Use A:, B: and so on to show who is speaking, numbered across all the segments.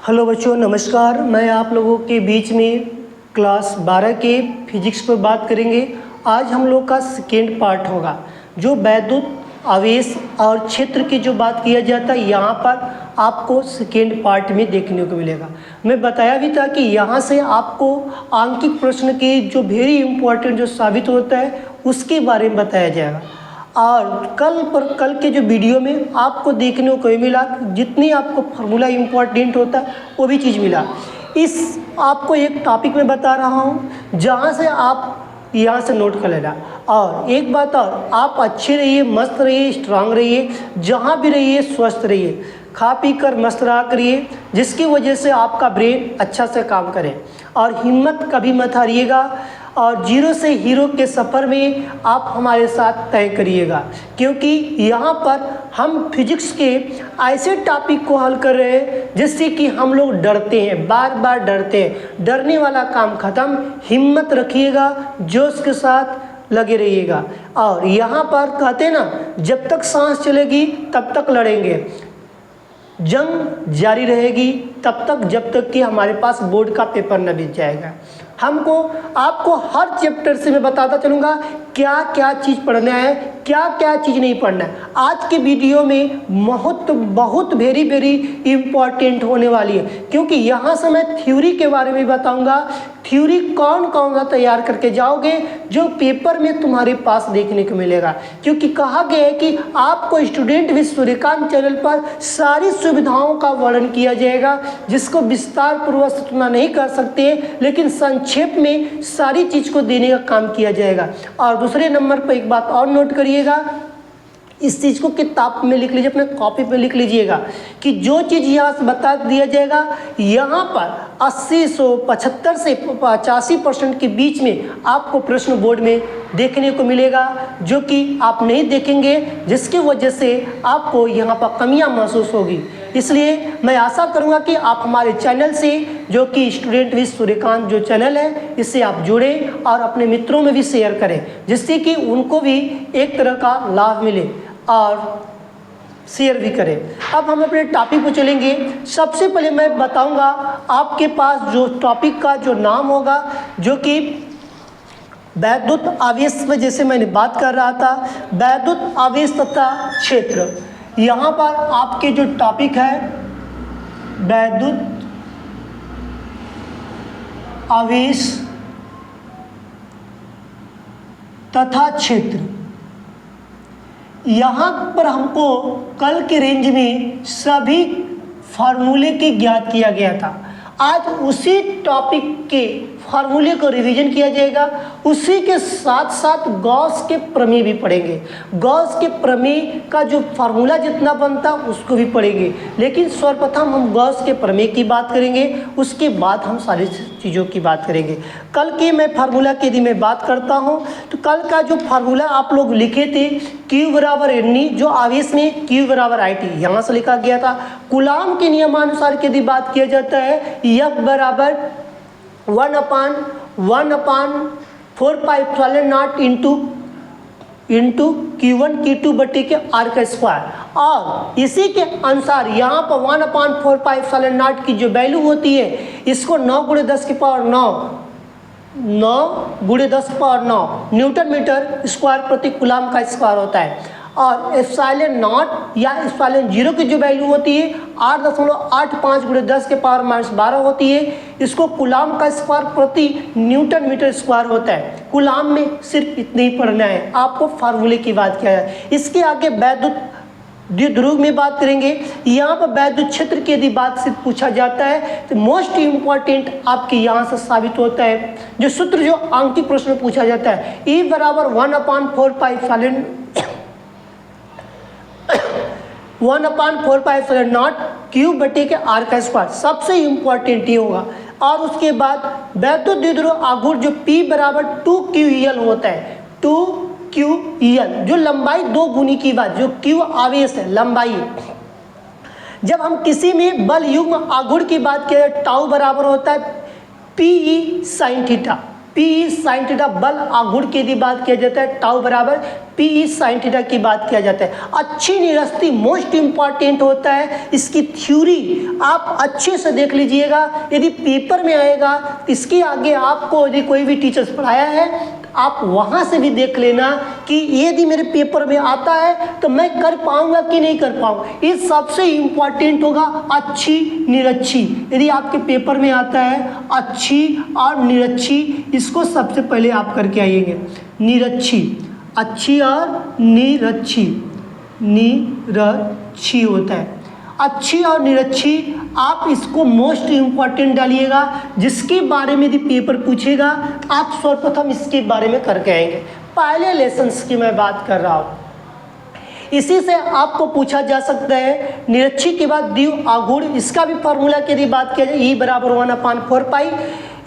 A: Hello बच्चों, नमस्कार। मैं आप लोगों के बीच में क्लास 12 के फिजिक्स पर बात करेंगे। आज हम लोग का सेकेंड पार्ट होगा जो वैद्युत आवेश और क्षेत्र की जो बात किया जाता है, यहाँ पर आपको सेकेंड पार्ट में देखने को मिलेगा। मैं बताया भी था कि यहाँ से आपको आंकिक प्रश्न की जो वेरी इंपॉर्टेंट जो साबित होता है उसके बारे में बताया जाएगा। और कल के जो वीडियो में आपको देखने को मिला जितनी आपको फार्मूला इम्पोर्टेंट होता है वो भी चीज़ मिला। इस आपको एक टॉपिक में बता रहा हूँ जहाँ से आप यहाँ से नोट कर लेना। और एक बात और, आप अच्छे रहिए, मस्त रहिए, स्ट्रांग रहिए, जहाँ भी रहिए स्वस्थ रहिए, खा पी कर मस्त रहा करिए, जिसकी वजह से आपका ब्रेन अच्छा से काम करे। और हिम्मत कभी मत हारिएगा और जीरो से हीरो के सफ़र में आप हमारे साथ तय करिएगा, क्योंकि यहाँ पर हम फिजिक्स के ऐसे टॉपिक को हल कर रहे हैं जिससे कि हम लोग डरते हैं, बार बार डरते हैं। डरने वाला काम ख़त्म, हिम्मत रखिएगा, जोश के साथ लगे रहिएगा। और यहाँ पर कहते हैं ना, जब तक सांस चलेगी तब तक लड़ेंगे, जंग जारी रहेगी तब तक जब तक कि हमारे पास बोर्ड का पेपर न बीत जाएगा। हमको आपको हर चैप्टर से मैं बताता चलूँगा क्या क्या चीज़ पढ़ना है, क्या क्या चीज़ नहीं पढ़ना है। आज के वीडियो में बहुत वेरी इम्पॉर्टेंट होने वाली है, क्योंकि यहाँ से मैं थ्योरी के बारे में बताऊँगा। थ्योरी कौन कौन सा तैयार करके जाओगे जो पेपर में तुम्हारे पास देखने को मिलेगा, क्योंकि कहा गया है कि आपको स्टूडेंट विद सूर्यकांत चैनल पर सारी सुविधाओं का वर्णन किया जाएगा, जिसको विस्तार पूर्वक तुलना नहीं कर सकते, लेकिन संक्षेप में सारी चीज़ को देने का काम किया जाएगा। और दूसरे नंबर पर एक बात और नोट करिएगा, इस चीज़ को किताब में लिख लीजिए, अपने कॉपी पे लिख लीजिएगा कि जो चीज़ यहाँ से बता दिया जाएगा, यहाँ पर 80 75 से 85% के बीच में आपको प्रश्न बोर्ड में देखने को मिलेगा, जो कि आप नहीं देखेंगे, जिसकी वजह से आपको यहाँ पर कमियाँ महसूस होगी। इसलिए मैं आशा करूँगा कि आप हमारे चैनल से, जो कि स्टूडेंट विद सूर्यकांत जो चैनल है, इससे आप जुड़ें और अपने मित्रों में भी शेयर करें, जिससे कि उनको भी एक तरह का लाभ मिले और शेयर भी करें। अब हम अपने टॉपिक पर चलेंगे। सबसे पहले मैं बताऊंगा आपके पास जो टॉपिक का जो नाम होगा, जो कि वैद्युत आवेश में, जैसे मैंने बात कर रहा था, वैद्युत आवेश तथा क्षेत्र। यहाँ पर आपके जो टॉपिक है वैद्युत आवेश तथा क्षेत्र, यहाँ पर हमको कल के रेंज में सभी फार्मूले के ज्ञात किया गया था। आज उसी टॉपिक के फार्मूले को रिवीजन किया जाएगा, उसी के साथ साथ गॉस के प्रमेय भी पढ़ेंगे। गॉस के प्रमेय का जो फार्मूला जितना बनता उसको भी पढ़ेंगे, लेकिन सर्वप्रथम हम गॉस के प्रमेय की बात करेंगे, उसके बाद हम सारी चीज़ों की बात करेंगे। कल के मैं फार्मूला की यदि मैं बात करता हूँ तो कल का जो फार्मूला आप लोग लिखे थे, Q बराबर NE, जो आवेश में Q बराबर IT यहाँ से लिखा गया था। कूलाम के नियमानुसार यदि बात किया जाता है, F बराबर 1/4πε0 इंटू Q1 Q2 बटे के R का स्क्वायर। और इसी के अनुसार यहाँ पर 1/4πε0 की जो वैल्यू होती है, इसको 9 × 10⁻9 न्यूटन मीटर स्क्वायर प्रति कूलाम का स्क्वायर होता है। और एप्सिलॉन नॉट या एप्सिलॉन 0 की जो वैल्यू होती है 8.85 × 10⁻12 होती है। इसको कूलाम का स्क्वायर प्रति न्यूटन मीटर स्क्वायर होता है। कूलाम में सिर्फ इतने ही पढ़ना है, आपको फार्मूले की बात किया है। इसके आगे वैद्युत द्विध्रुव में बात करेंगे। यहाँ पर वैद्युत क्षेत्र की यदि बात से पूछा जाता है तो मोस्ट इम्पॉर्टेंट आपके यहाँ से साबित होता है जो सूत्र जो आंकिक प्रश्न में पूछा जाता है, E बराबर 1/4πε0 Q बटे के R का स्क्वायर, सबसे इम्पॉर्टेंट ये होगा। और उसके बाद वैद्युत द्विध्रुव आघूर्ण जो P बराबर 2QEL होता है, 2QEL जो लंबाई 2 गुनी की बात, जो Q आवेश है लंबाई। जब हम किसी में बल युग्म आघूर्ण की बात करें, टाउ बराबर होता है PE sin theta, P sine theta बल आघूर्ण की यदि बात किया जाता है टाउ बराबर पी साइन थीटा की बात किया जाता है। अच्छी निरस्ती मोस्ट इंपॉर्टेंट होता है, इसकी थ्योरी आप अच्छे से देख लीजिएगा, यदि पेपर में आएगा इसके आगे आपको यदि कोई भी टीचर्स पढ़ाया है आप वहाँ से भी देख लेना कि यदि मेरे पेपर में आता है तो मैं कर पाऊंगा कि नहीं कर पाऊंगा। ये सबसे इम्पॉर्टेंट होगा अच्छी निरक्षी। यदि आपके पेपर में आता है अच्छी और निरक्षी, इसको सबसे पहले आप करके आइएंगे। निरक्षी, अच्छी और निरक्षी, निरक्षी होता है अच्छी और निरक्षी। आप इसको मोस्ट इम्पॉर्टेंट डालिएगा, जिसके बारे में यदि पेपर पूछेगा आप सर्वप्रथम इसके बारे में करके आएंगे। पहले लेसन्स की मैं बात कर रहा हूँ, इसी से आपको पूछा जा सकता है निरक्षी के बाद द्विव आघूर्ण, इसका भी फार्मूला की यदि बात किया जाए E बराबर 1/4 pi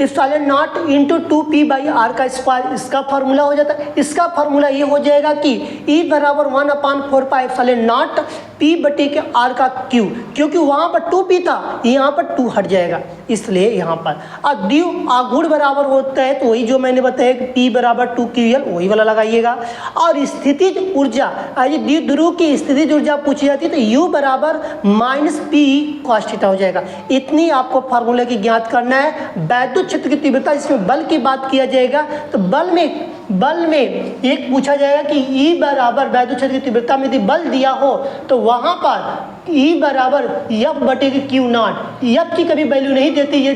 A: epsilon naught into 2p by r का स्क्वायर, इसका फार्मूला हो जाता है। इसका फार्मूला ये हो जाएगा कि E बराबर 1/4 पाई एप्सिलॉन नॉट p बटे के r का q, क्योंकि वहाँ पर 2p था यहाँ पर 2 हट जाएगा, इसलिए यहाँ पर द्विव आघूर्ण बराबर होता है तो वही जो मैंने बताया कि p बराबर 2ql वही वाला लगाइएगा। और स्थितिज ऊर्जा, द्विध्रुव ध्रुव की स्थितिज ऊर्जा पूछी जाती है तो u बराबर -p cos थीटा हो जाएगा। इतनी आपको फार्मूला की ज्ञात करना है। वैद्युत क्षेत्र की तीव्रता, इसमें बल की बात किया जाएगा तो बल में एक पूछा जाएगा कि E बराबर वैद्युत क्षेत्र की तीव्रता में यदि बल दिया हो तो वहाँ पर E बराबर F बटे के Q नॉट, F की कभी वैल्यू नहीं देती है,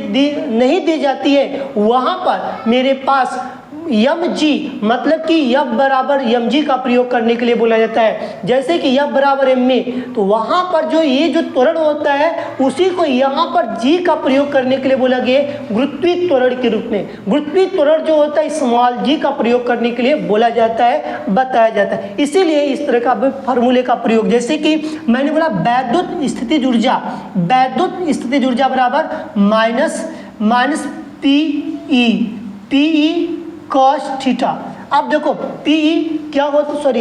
A: नहीं दी जाती है, वहाँ पर मेरे पास mg मतलब कि F बराबर mg का प्रयोग करने के लिए बोला जाता है। जैसे कि F बराबर ma, तो वहाँ पर जो ये जो त्वरण होता है उसी को यहाँ पर g का प्रयोग करने के लिए बोला गया गुरुत्वीय त्वरण के रूप में। गुरुत्वीय त्वरण जो होता है स्मॉल g का प्रयोग करने के लिए बोला जाता है, बताया जाता है। इसीलिए इस तरह का फार्मूले का प्रयोग, जैसे कि मैंने बोला वैद्युत स्थितिज ऊर्जा, वैद्युत स्थितिज ऊर्जा बराबर माइनस pe cos थीटा। अब देखो Pe क्या होता है, सॉरी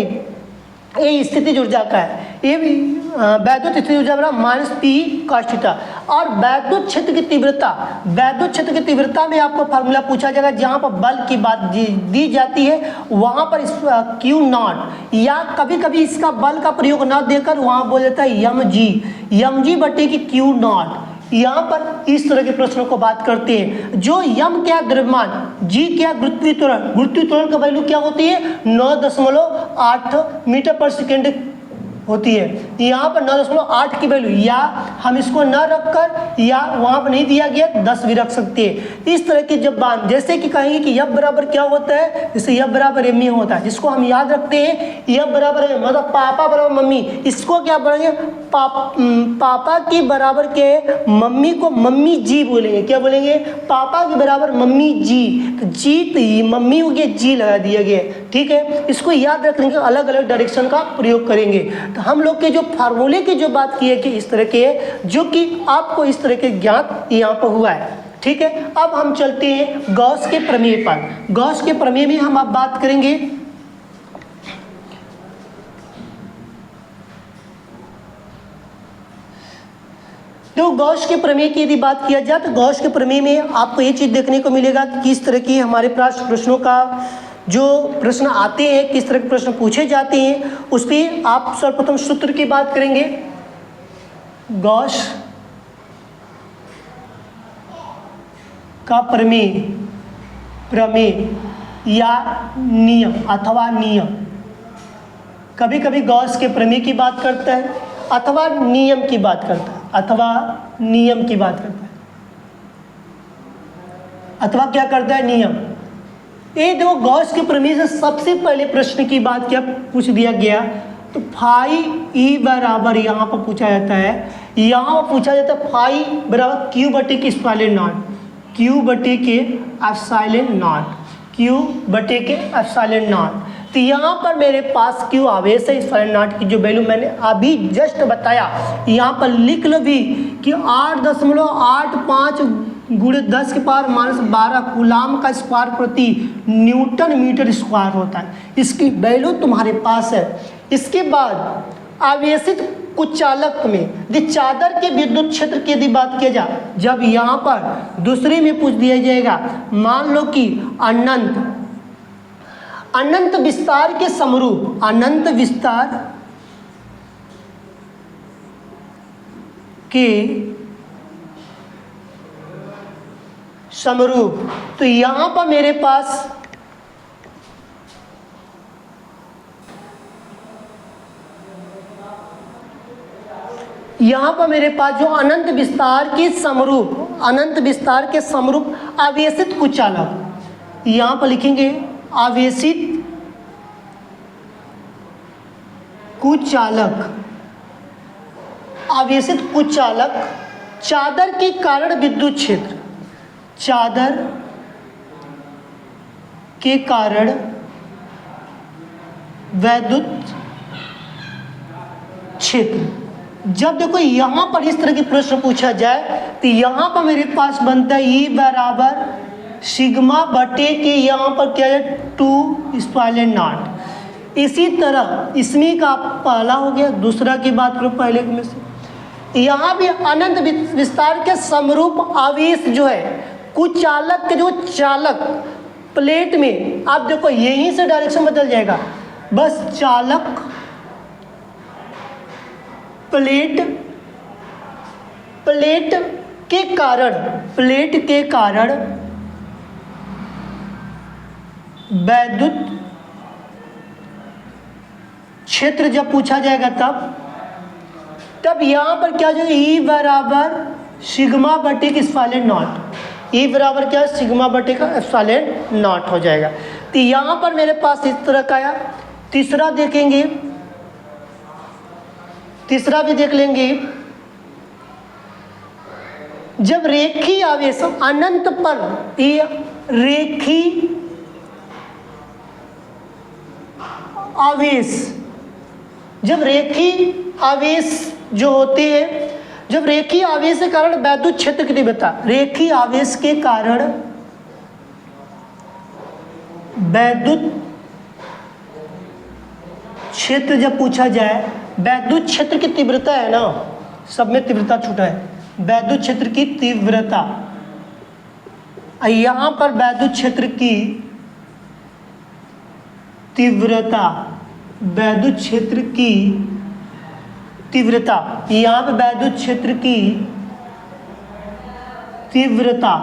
A: ये स्थितिज ऊर्जा का है, ये वैद्युत स्थितिज ऊर्जा बराबर -Pe cos थीटा। और वैद्युत क्षेत्र की तीव्रता, वैद्युत क्षेत्र की तीव्रता में आपको फार्मूला पूछा जाएगा जहाँ पर बल की बात दी जाती है वहाँ पर Q नॉट, या कभी कभी इसका बल का प्रयोग न देकर वहाँ बोल देता है mg बटे की Q नॉट। यहाँ पर इस तरह के प्रश्नों को बात करते हैं। जो m क्या द्रव्यमान, g क्या गुरुत्वीय त्वरण, गुरुत्वीय त्वरण का वैल्यू क्या होती है 9.8 मीटर पर सेकेंड होती है। यहाँ पर 9.8 की वैल्यू, या हम इसको न रखकर या वहाँ पर नहीं दिया गया 10 भी रख सकते हैं। इस तरह की जब बात, जैसे कि कहेंगे कि F बराबर क्या होता है, जैसे F बराबर ma होता है, जिसको हम याद रखते हैं F बराबर है मतलब पापा बराबर मम्मी, इसको क्या बोलेंगे पापा के बराबर के मम्मी को मम्मी जी बोलेंगे। क्या बोलेंगे, पापा के बराबर मम्मी जी, तो जी तो मम्मी हो गया, जी लगा दिया गया, ठीक है। इसको याद रखेंगे, अलग अलग डायरेक्शन का प्रयोग करेंगे। तो हम लोग के जो फार्मूले की जो बात की है कि इस तरह के, जो कि आपको इस तरह के ज्ञात यहाँ पर हुआ है, ठीक है। अब हम चलते हैं गॉस के प्रमेय पर। गॉस के प्रमेय में हम अब बात करेंगे तो गॉस के प्रमेय की यदि बात किया जाए तो गॉस के प्रमेय में आपको ये चीज़ देखने को मिलेगा कि किस तरह की हमारे पास प्रश्नों का जो प्रश्न आते हैं, किस तरह के प्रश्न पूछे जाते हैं, उस पर आप सर्वप्रथम सूत्र की बात करेंगे। गॉस का प्रमेय या नियम अथवा नियम, कभी कभी गॉस के प्रमेय की बात करता है अथवा नियम की बात करता है, अथवा नियम की बात करता है, अथवा क्या करता है नियम। ये देखो गॉस के प्रमेय से सबसे पहले प्रश्न की बात क्या पूछ दिया गया, तो फाई ई बराबर यहाँ पर पूछा जाता है, यहाँ पर पूछा जाता है फाई बराबर क्यू बटे के एप्सिलॉन नॉट, क्यू बटे के एप्सिलॉन नॉट, क्यू बटे के एप्सिलॉन नॉट। तो यहाँ पर मेरे पास क्यू आवेश है, एप्सिलॉन नॉट की जो वैल्यू मैंने अभी जस्ट बताया यहाँ पर लिख लो भी कि 8.85 गुणे 10 के पावर -12 कूलाम का स्क्वायर प्रति न्यूटन मीटर स्क्वायर होता है। इसकी वैल्यू तुम्हारे पास है। इसके बाद आवेशित कुचालक में यदि चादर के विद्युत क्षेत्र की यदि बात किया जाए, जब यहाँ पर दूसरे में पूछ दिया जाएगा, मान लो कि अनंत विस्तार के समरूप, अनंत विस्तार के समरूप, तो यहाँ पर मेरे पास जो अनंत विस्तार के समरूप, अनंत विस्तार के समरूप आवेशित कुचालक, यहाँ पर लिखेंगे आवेशित कुचालक, आवेशित कुचालक चादर के कारण विद्युत क्षेत्र, चादर के कारण विद्युत क्षेत्र। जब देखो यहाँ पर इस तरह की प्रश्न पूछा जाए तो यहाँ पर मेरे पास बनता है E बराबर सिग्मा बटे के, यहाँ पर क्या है 2 स्क्वायर नॉट। इसी तरह इसमें का पहला हो गया, दूसरा की बात करो पहले में से, यहाँ भी अनंत विस्तार के समरूप आवेश जो है कुचालक के जो चालक प्लेट में, आप देखो यहीं से डायरेक्शन बदल जाएगा, बस चालक प्लेट के कारण विद्युत क्षेत्र जब पूछा जाएगा तब यहाँ पर क्या जो E बराबर सिग्मा बटे का एप्सिलॉन नॉट, E बराबर क्या है सिग्मा बटे का एप्सिलॉन नॉट हो जाएगा। तो यहाँ पर मेरे पास इस तरह का आया। तीसरा देखेंगे, तीसरा भी देख लेंगे, जब रेखी आवेश अनंत पर, ये रेखी आवेश, जब रेखी आवेश जो होते हैं, जब रेखी आवेश के कारण विद्युत क्षेत्र की तीव्रता, रेखी आवेश के कारण विद्युत क्षेत्र जब पूछा जाए, विद्युत क्षेत्र की तीव्रता है ना, सब में तीव्रता छूटा है, विद्युत क्षेत्र की तीव्रता, यहाँ पर विद्युत क्षेत्र की तीव्रता, विद्युत क्षेत्र की तीव्रता, यहाँ पे विद्युत क्षेत्र की तीव्रता,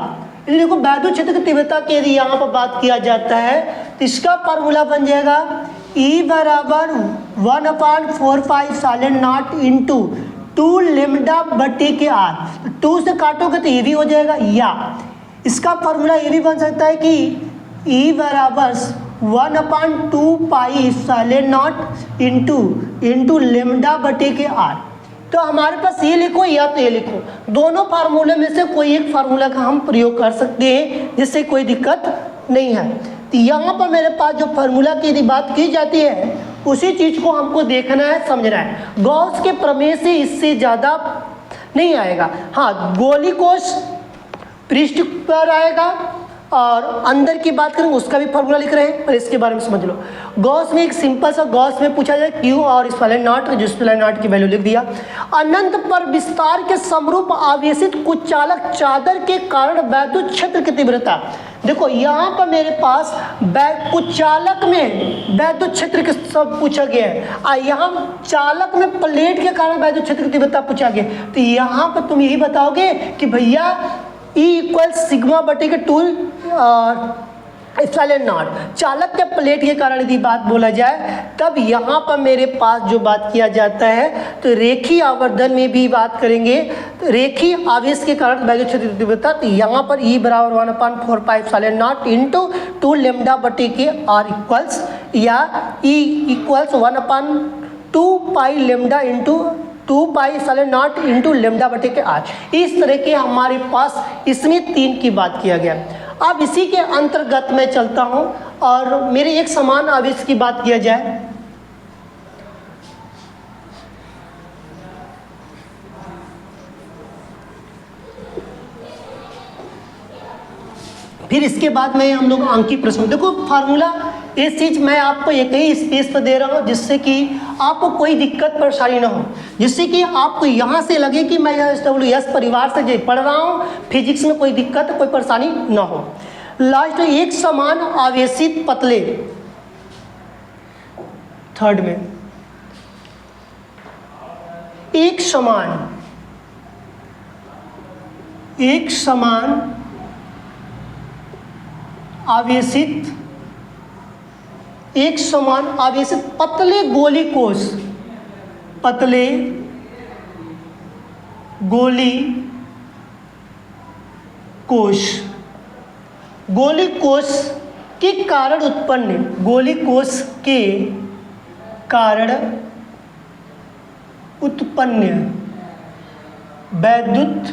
A: देखो विद्युत क्षेत्र की तीव्रता की यदि यहाँ पर बात किया जाता है तो इसका फार्मूला बन जाएगा E बराबर 1/4 साइलेंट नॉट इंटू 2 लेमडा बटे के R, 2 से काटोगे तो ये भी हो जाएगा, या इसका फार्मूला ये भी बन सकता है कि E बराबर 1/2 पाई साइलेंट नॉट इंटू लेमडा बटे के R। तो हमारे पास ये लिखो या तो ये लिखो, दोनों फार्मूले में से कोई एक फार्मूला का हम प्रयोग कर सकते हैं, जिससे कोई दिक्कत नहीं है। तो यहाँ पर मेरे पास जो फार्मूला की यदि बात की जाती है उसी चीज़ को हमको देखना है, समझना है। गॉस के प्रमेय से इससे ज़्यादा नहीं आएगा। हाँ, गोली कोश पृष्ठ पर आएगा, और अंदर की बात करें उसका भी फार्मूला लिख रहे हैं, पर इसके बारे में समझ लो। गॉस में एक सिंपल सा गॉस में पूछा जाए क्यू और एप्सिलॉन नॉट, जो एप्सिलॉन नॉट की वैल्यू लिख दिया। अनंत पर विस्तार के समरूप आवेशित कुचालक चादर के कारण विद्युत क्षेत्र की तीव्रता, देखो यहाँ पर मेरे पास कुचालक में विद्युत क्षेत्र के सब पूछा गया है, यहाँ चालक में प्लेट के कारण विद्युत क्षेत्र की तीव्रता पूछा गया। तो यहाँ पर तुम यही बताओगे कि भैया E इक्वल सिग्मा बटे के 2 एप्सिलॉन नॉट, चालक के प्लेट के कारण यदि बात बोला जाए तब यहाँ पर मेरे पास जो बात किया जाता है तो रेखी आवर्धन में भी बात करेंगे, तो रेखी आवेश के कारण विद्युत क्षेत्र की तीव्रता, तो यहाँ पर E बराबर 1/4 pi epsilon naught into 2 lambda बटे के R इक्वल्स, या E इक्वल्स 1/2 पाई लेमडा इंटू 2 पाई एप्सिलॉन नॉट इंटू लेमडा बटे के R। इस तरह के हमारे पास इसमें 3 की बात किया गया। अब इसी के अंतर्गत मैं चलता हूं और मेरे एक समान आवेश की बात किया जाए, फिर इसके बाद में हम लोग अंक की प्रश्न, देखो फार्मूला ये चीज़ मैं आपको एक ही स्पेस पर दे रहा हूँ जिससे कि आपको कोई दिक्कत परेशानी ना हो, जिससे कि आपको यहाँ से लगे कि मैं SWS परिवार से जो पढ़ रहा हूँ, फिजिक्स में कोई दिक्कत कोई परेशानी ना हो। लास्ट में एक समान आवेशित पतले, थर्ड में एक समान आवेशित पतले गोली कोश के कारण उत्पन्न वैद्युत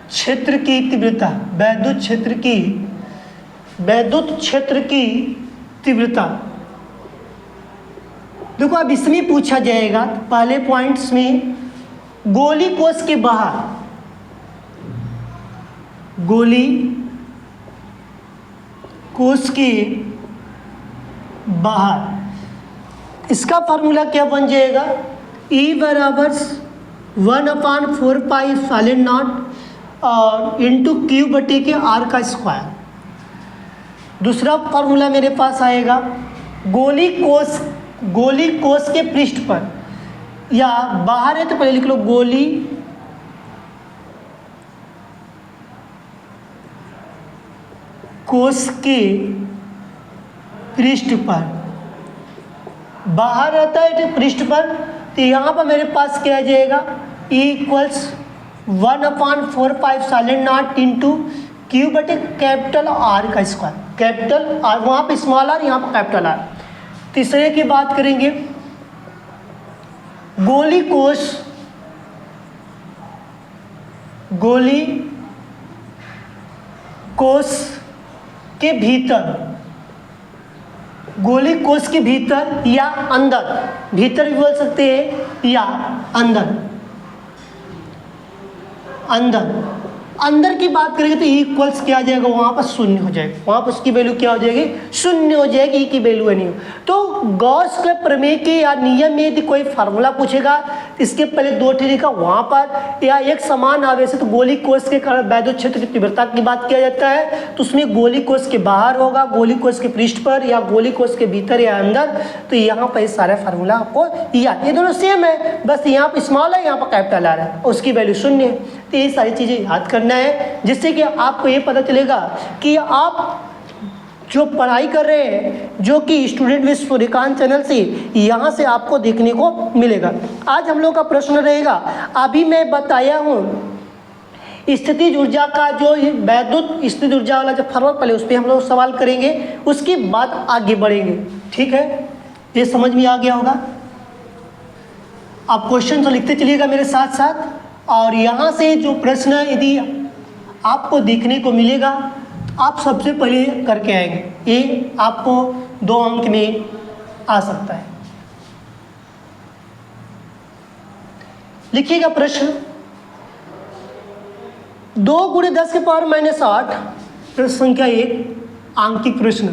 A: क्षेत्र की तीव्रता। देखो अब इसमें पूछा जाएगा पहले पॉइंट्स में गोली कोश के बाहर इसका फार्मूला क्या बन जाएगा, E बराबर 1/4πε0 और इंटू क्यू बटे के R का स्क्वायर। दूसरा फार्मूला मेरे पास आएगा गोली कोश के पृष्ठ पर, या बाहर है तो पहले लिख लो गोली कोश के पृष्ठ पर, बाहर रहता है तो पृष्ठ पर, तो यहाँ पर मेरे पास क्या आ जाएगा E = 1/4πε0 इंटू क्यू बटे कैपिटल R का स्क्वायर, कैपिटल R वहाँ पे स्मॉल r यहाँ पर कैपिटल R। तीसरे की बात करेंगे गोली कोश के भीतर या अंदर, भीतर भी बोल सकते हैं या अंदर की बात करेंगे तो इक्वल्स क्या आ जाएगा, वहाँ पर शून्य हो जाएगा, वहाँ पर उसकी वैल्यू क्या हो जाएगी, शून्य हो जाएगी, ई की वैल्यू नहीं हो। तो गॉस के प्रमेय के या नियम में यदि कोई फार्मूला पूछेगा इसके पहले दो तरीका वहाँ पर, या एक समान आवेशित तो गोली कोश के कारण वैद्युत क्षेत्र की तीव्रता की बात किया जाता है तो उसमें गोली कोश के बाहर होगा, गोली कोश के पृष्ठ पर, या गोली कोश के भीतर या अंदर। तो यहाँ पर सारा फार्मूला आपको ये दोनों सेम है, बस यहाँ पर स्मॉल है यहाँ पर कैपिटल आ रहा है, उसकी वैल्यू शून्य है। तो ये सारी चीज़ें याद करना है जिससे कि आपको ये पता चलेगा कि आप जो पढ़ाई कर रहे हैं, जो कि स्टूडेंट विद सूर्यकांत चैनल से, यहाँ से आपको देखने को मिलेगा। आज हम लोग का प्रश्न रहेगा, अभी मैं बताया हूँ स्थितिज ऊर्जा का जो वैद्युत स्थितिज ऊर्जा वाला जो फॉर्मूला, पहले उस पर हम लोग सवाल करेंगे, उसके बाद आगे बढ़ेंगे। ठीक है, ये समझ में आ गया होगा। आप क्वेश्चन तो लिखते चलिएगा मेरे साथ साथ, और यहाँ से जो प्रश्न यदि आपको देखने को मिलेगा आप सबसे पहले करके आएंगे, ये आपको 2 अंक में आ सकता है। लिखिएगा प्रश्न 2 × 10⁻⁸ प्रश्न संख्या 1 आंकिक प्रश्न।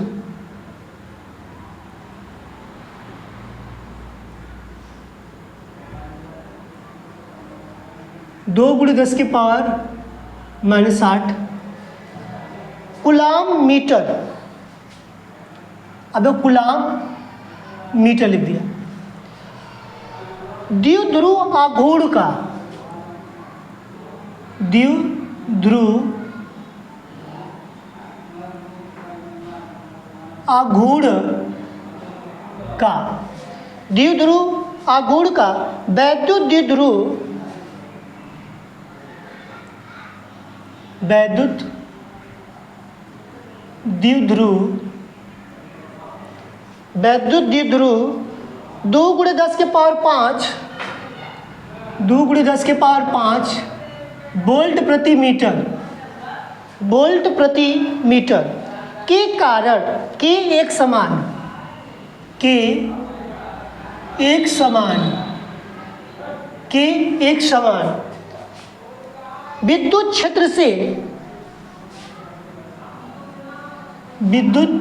A: दो × 10⁻⁸ कूलाम मीटर। अब कूलाम मीटर लिख दिया। द्विध्रुव आघूर्ण का वैद्युत द्विध्रुव 2 × 10⁵ वोल्ट प्रति मीटर के कारण के एक समान विद्युत क्षेत्र से विद्युत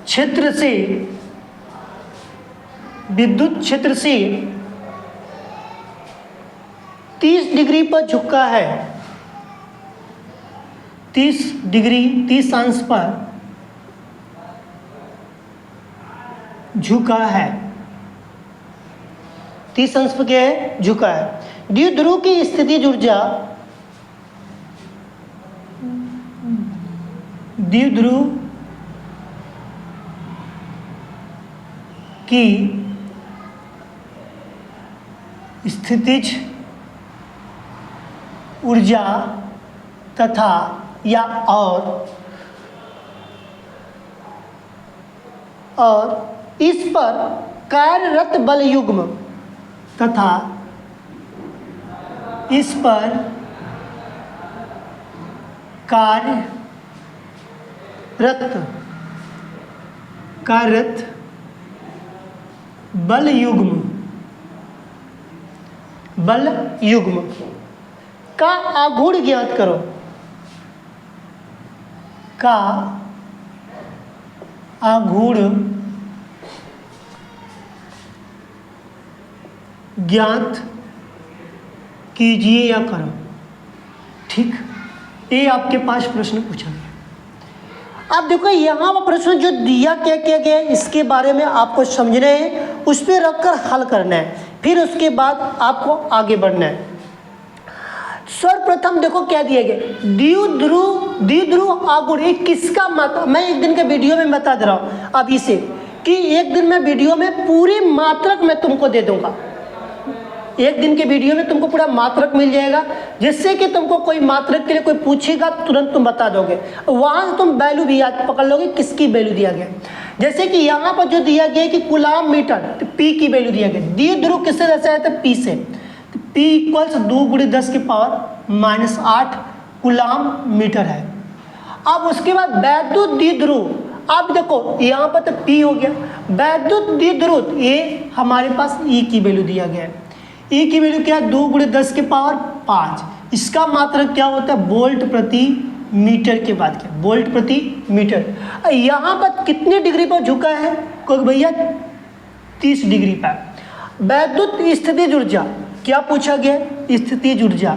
A: क्षेत्र से 30 डिग्री पर झुका है, 30 अंश पर झुका है, 30 अंश पर क्या है, झुका है। द्विध्रुव की स्थितिज ऊर्जा, द्विध्रुव की स्थितिज ऊर्जा तथा या और इस पर कार्यरत बल युग्म तथा इस पर कार्यरत बल युग्म का आघूर्ण ज्ञात करो, का आघूर्ण ज्ञात कीजिए या करो। ठीक, ये आपके पास प्रश्न पूछा गया। अब देखो यहाँ पर प्रश्न जो दिया क्या किया गया है इसके बारे में आपको समझना है, उस पर रखकर हल करना है, फिर उसके बाद आपको आगे बढ़ना है। सर्वप्रथम देखो क्या दिया गया, द्विध्रुव आघूर्ण, ये किसका मात्रा, मैं एक दिन के वीडियो में बता दे रहा हूँ अभी से कि एक दिन मैं वीडियो में पूरी मात्रक मैं तुमको दे दूंगा, एक दिन के वीडियो में तुमको पूरा मात्रक मिल जाएगा, जिससे कि तुमको कोई मात्रक के लिए कोई पूछेगा तुरंत तुम बता दोगे, वहां से तुम वैल्यू भी याद पकड़ लोगे किसकी वैल्यू दिया गया। जैसे कि यहाँ पर जो दिया गया कि कूलाम मीटर, तो पी की वैल्यू दिया गया, द्विध्रुव किससे दर्शाया था, पी से, तो पी इक्वल्स 2 × 10⁻⁸ कूलाम मीटर है। अब उसके बाद वैद्युत द्विध्रुव, अब देखो यहाँ पर तो पी हो गया, वैद्युत द्विध्रुव ये हमारे पास ई की वैल्यू दिया गया है, ई की वैल्यू क्या है, 2 × 10⁵ इसका मात्रक क्या होता है, वोल्ट प्रति मीटर के बाद क्या, वोल्ट प्रति मीटर। यहाँ पर कितने डिग्री पर झुका है, क्योंकि भैया 30 डिग्री पर। वैद्युत स्थितिज ऊर्जा क्या पूछा गया, स्थितिज ऊर्जा,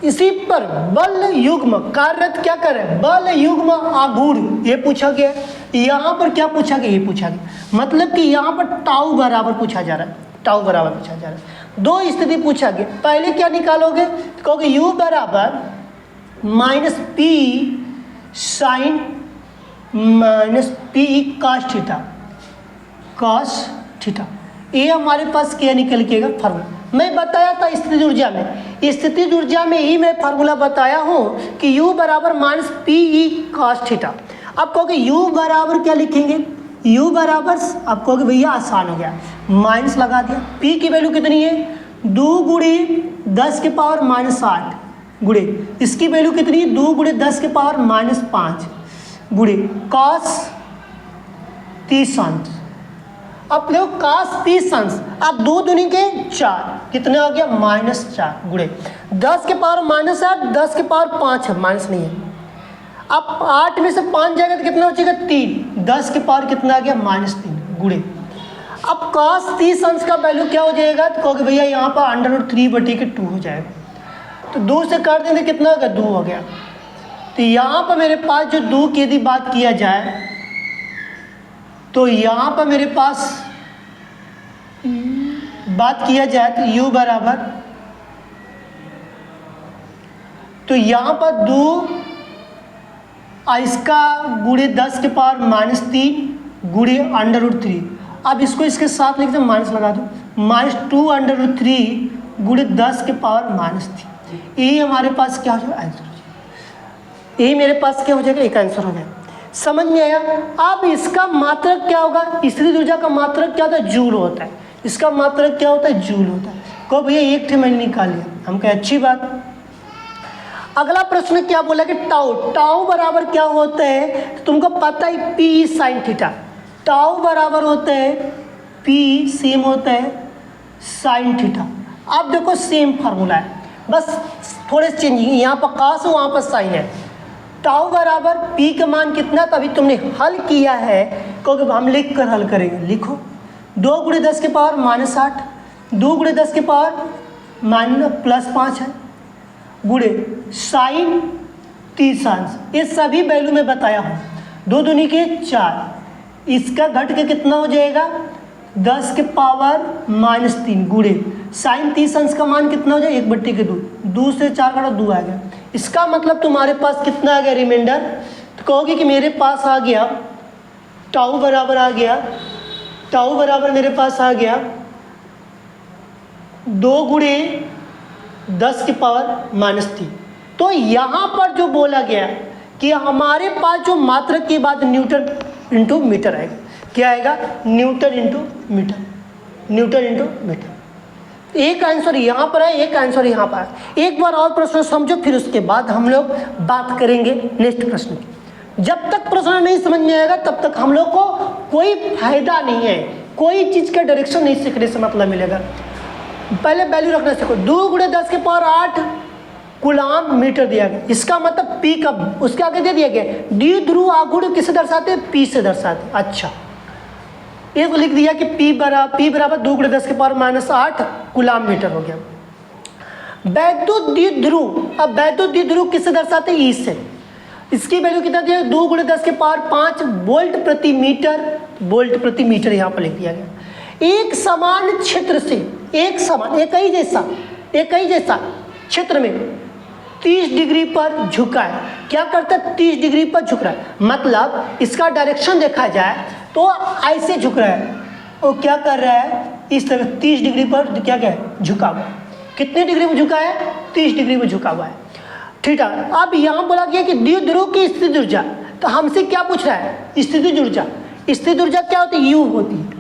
A: इसी पर बल युग्म कार्यरत क्या करे, बल युग्म आघूर्ण, ये पूछा गया। यहाँ पर क्या पूछा गया, ये पूछा गया, मतलब कि यहाँ पर टाउ बराबर पूछा जा रहा है, टाउ बराबर पूछा जा रहा है। दो स्थिति पूछा गया, पहले क्या निकालोगे, क्योंकि u बराबर -p sine -p cos theta, ये हमारे पास क्या निकल केगा फार्मूला। मैं बताया था स्थितिज ऊर्जा में, स्थितिज ऊर्जा में ही मैं फार्मूला बताया हूँ कि u बराबर -pe cos थीटा। अब कहोगे u बराबर क्या लिखेंगे, u बराबर आप कहोगे भैया आसान हो गया, माइनस लगा दिया, p की वैल्यू कितनी है, 2 × 10⁻⁸ गुणे इसकी वैल्यू कितनी है, 2 × 10⁻⁵ गुणे cos 30 अंश। अब देखो cos 30 अंश, अब 2 दूनी के 4, कितना आ गया, -4 गुणे 10⁻⁻8, 10⁻5 है, माइनस नहीं है। अब 8 में से 5 जाएगा तो कितना बचेगा, 3, 10 के पावर कितना आ गया, -3 गुणे। अब cos 30 अंश का वैल्यू क्या हो जाएगा, तो कहोगे भैया यहाँ पर √3/2 हो जाएगा, तो 2 से काट देंगे कितना होगा, 2 हो गया। तो यहाँ पर मेरे पास जो 2 की यदि बात किया जाए तो यहाँ पर मेरे पास बात किया जाए तो u बराबर, तो यहाँ पर 2 इसका गुणे 10⁻³ गुणे √3, अब इसको इसके साथ लिखते माइनस लगा दो, -2√3 गुणे 10⁻⁻3, यही हमारे पास क्या हो जाएगा, आंसर हो जाएगा, यही मेरे पास क्या हो जाएगा, एक आंसर हो गया। समझ में आया। अब इसका मात्रक क्या होगा, स्थितिज ऊर्जा का मात्रक क्या होता है, जूल होता है, इसका मात्रक क्या होता है, जूल होता है। को भैया एक थे मैंने निकाल लिया, हम कहे अच्छी बात। अगला प्रश्न क्या बोला कि टाउ बराबर क्या होता है, तो तुमको पता है पी साइन थीटा, टाउ बराबर होता है पी सेम होता है साइन थीटा। अब देखो सेम फार्मूला है, बस थोड़े चेंजिंग, यहाँ पर cos है वहाँ पर साइन है, टाउ बराबर पी का मान कितना, तभी तुमने हल किया है, क्योंकि हम लिख कर हल करेंगे। लिखो 2 × 10 के पावर -8, 2 × 10 के पावर +5 है, गुणे साइन 30 अंश, ये सभी वैल्यू में बताया हूँ। 2 दूनी के 4, इसका घट के कितना हो जाएगा 10 के पावर -3 गुणे साइन 30 अंश का मान कितना हो जाएगा 1/2, 2 से 4 काटा 2 आ गया। इसका मतलब तुम्हारे पास कितना आ गया रिमाइंडर, तो कहोगे कि मेरे पास आ गया टाउ बराबर आ गया, टाउ बराबर मेरे पास आ गया 2 × 10 के पावर -3। तो यहाँ पर जो बोला गया कि हमारे पास जो मात्रक के बाद न्यूटन इंटू मीटर आएगा, क्या आएगा newton into metre, newton into metre. एक आंसर यहाँ पर है, एक आंसर यहाँ पर है। एक बार और प्रश्न समझो, फिर उसके बाद हम लोग बात करेंगे नेक्स्ट प्रश्न की। जब तक प्रश्न नहीं समझ में आएगा तब तक हम लोग को कोई फायदा नहीं है, कोई चीज़ का डायरेक्शन नहीं सीखने से मतलब मिलेगा। पहले वैल्यू रखना सीखो। 2 × 10 के पावर 8 कूलाम मीटर दिया गया, इसका मतलब पी का उसके आगे दे दिया गया द्विध्रुव आघूर्ण किसे दर्शाते हैं, पी से दर्शाते। अच्छा, एक लिख दिया कि P बराबर 2 × 10 के पावर -8 कूलाम मीटर हो गया। वैद्युत द्विध्रुव, अब वैद्युत द्विध्रुव किससे दर्शाते हैं, ई से। इसकी वैल्यू कितना दिया 2 × 10 के पावर 5 वोल्ट प्रति मीटर, वोल्ट प्रति मीटर यहाँ पर लिख दिया गया। एक समान क्षेत्र से, एक समान एक ही जैसा क्षेत्र में 30 डिग्री पर झुका है। क्या करता है 30 डिग्री पर झुक रहा है, मतलब इसका डायरेक्शन देखा जाए तो ऐसे झुक रहा है, वो क्या कर रहा है इस तरह 30 डिग्री पर क्या है झुका हुआ। कितने डिग्री में झुका है 30 डिग्री में झुका हुआ है। ठीक है, अब यहाँ बोला गया कि द्विध्रुव की स्थिति ऊर्जा, तो हमसे क्या पूछ रहा है स्थिति ऊर्जा। स्थिति ऊर्जा क्या होती है, यू होती है।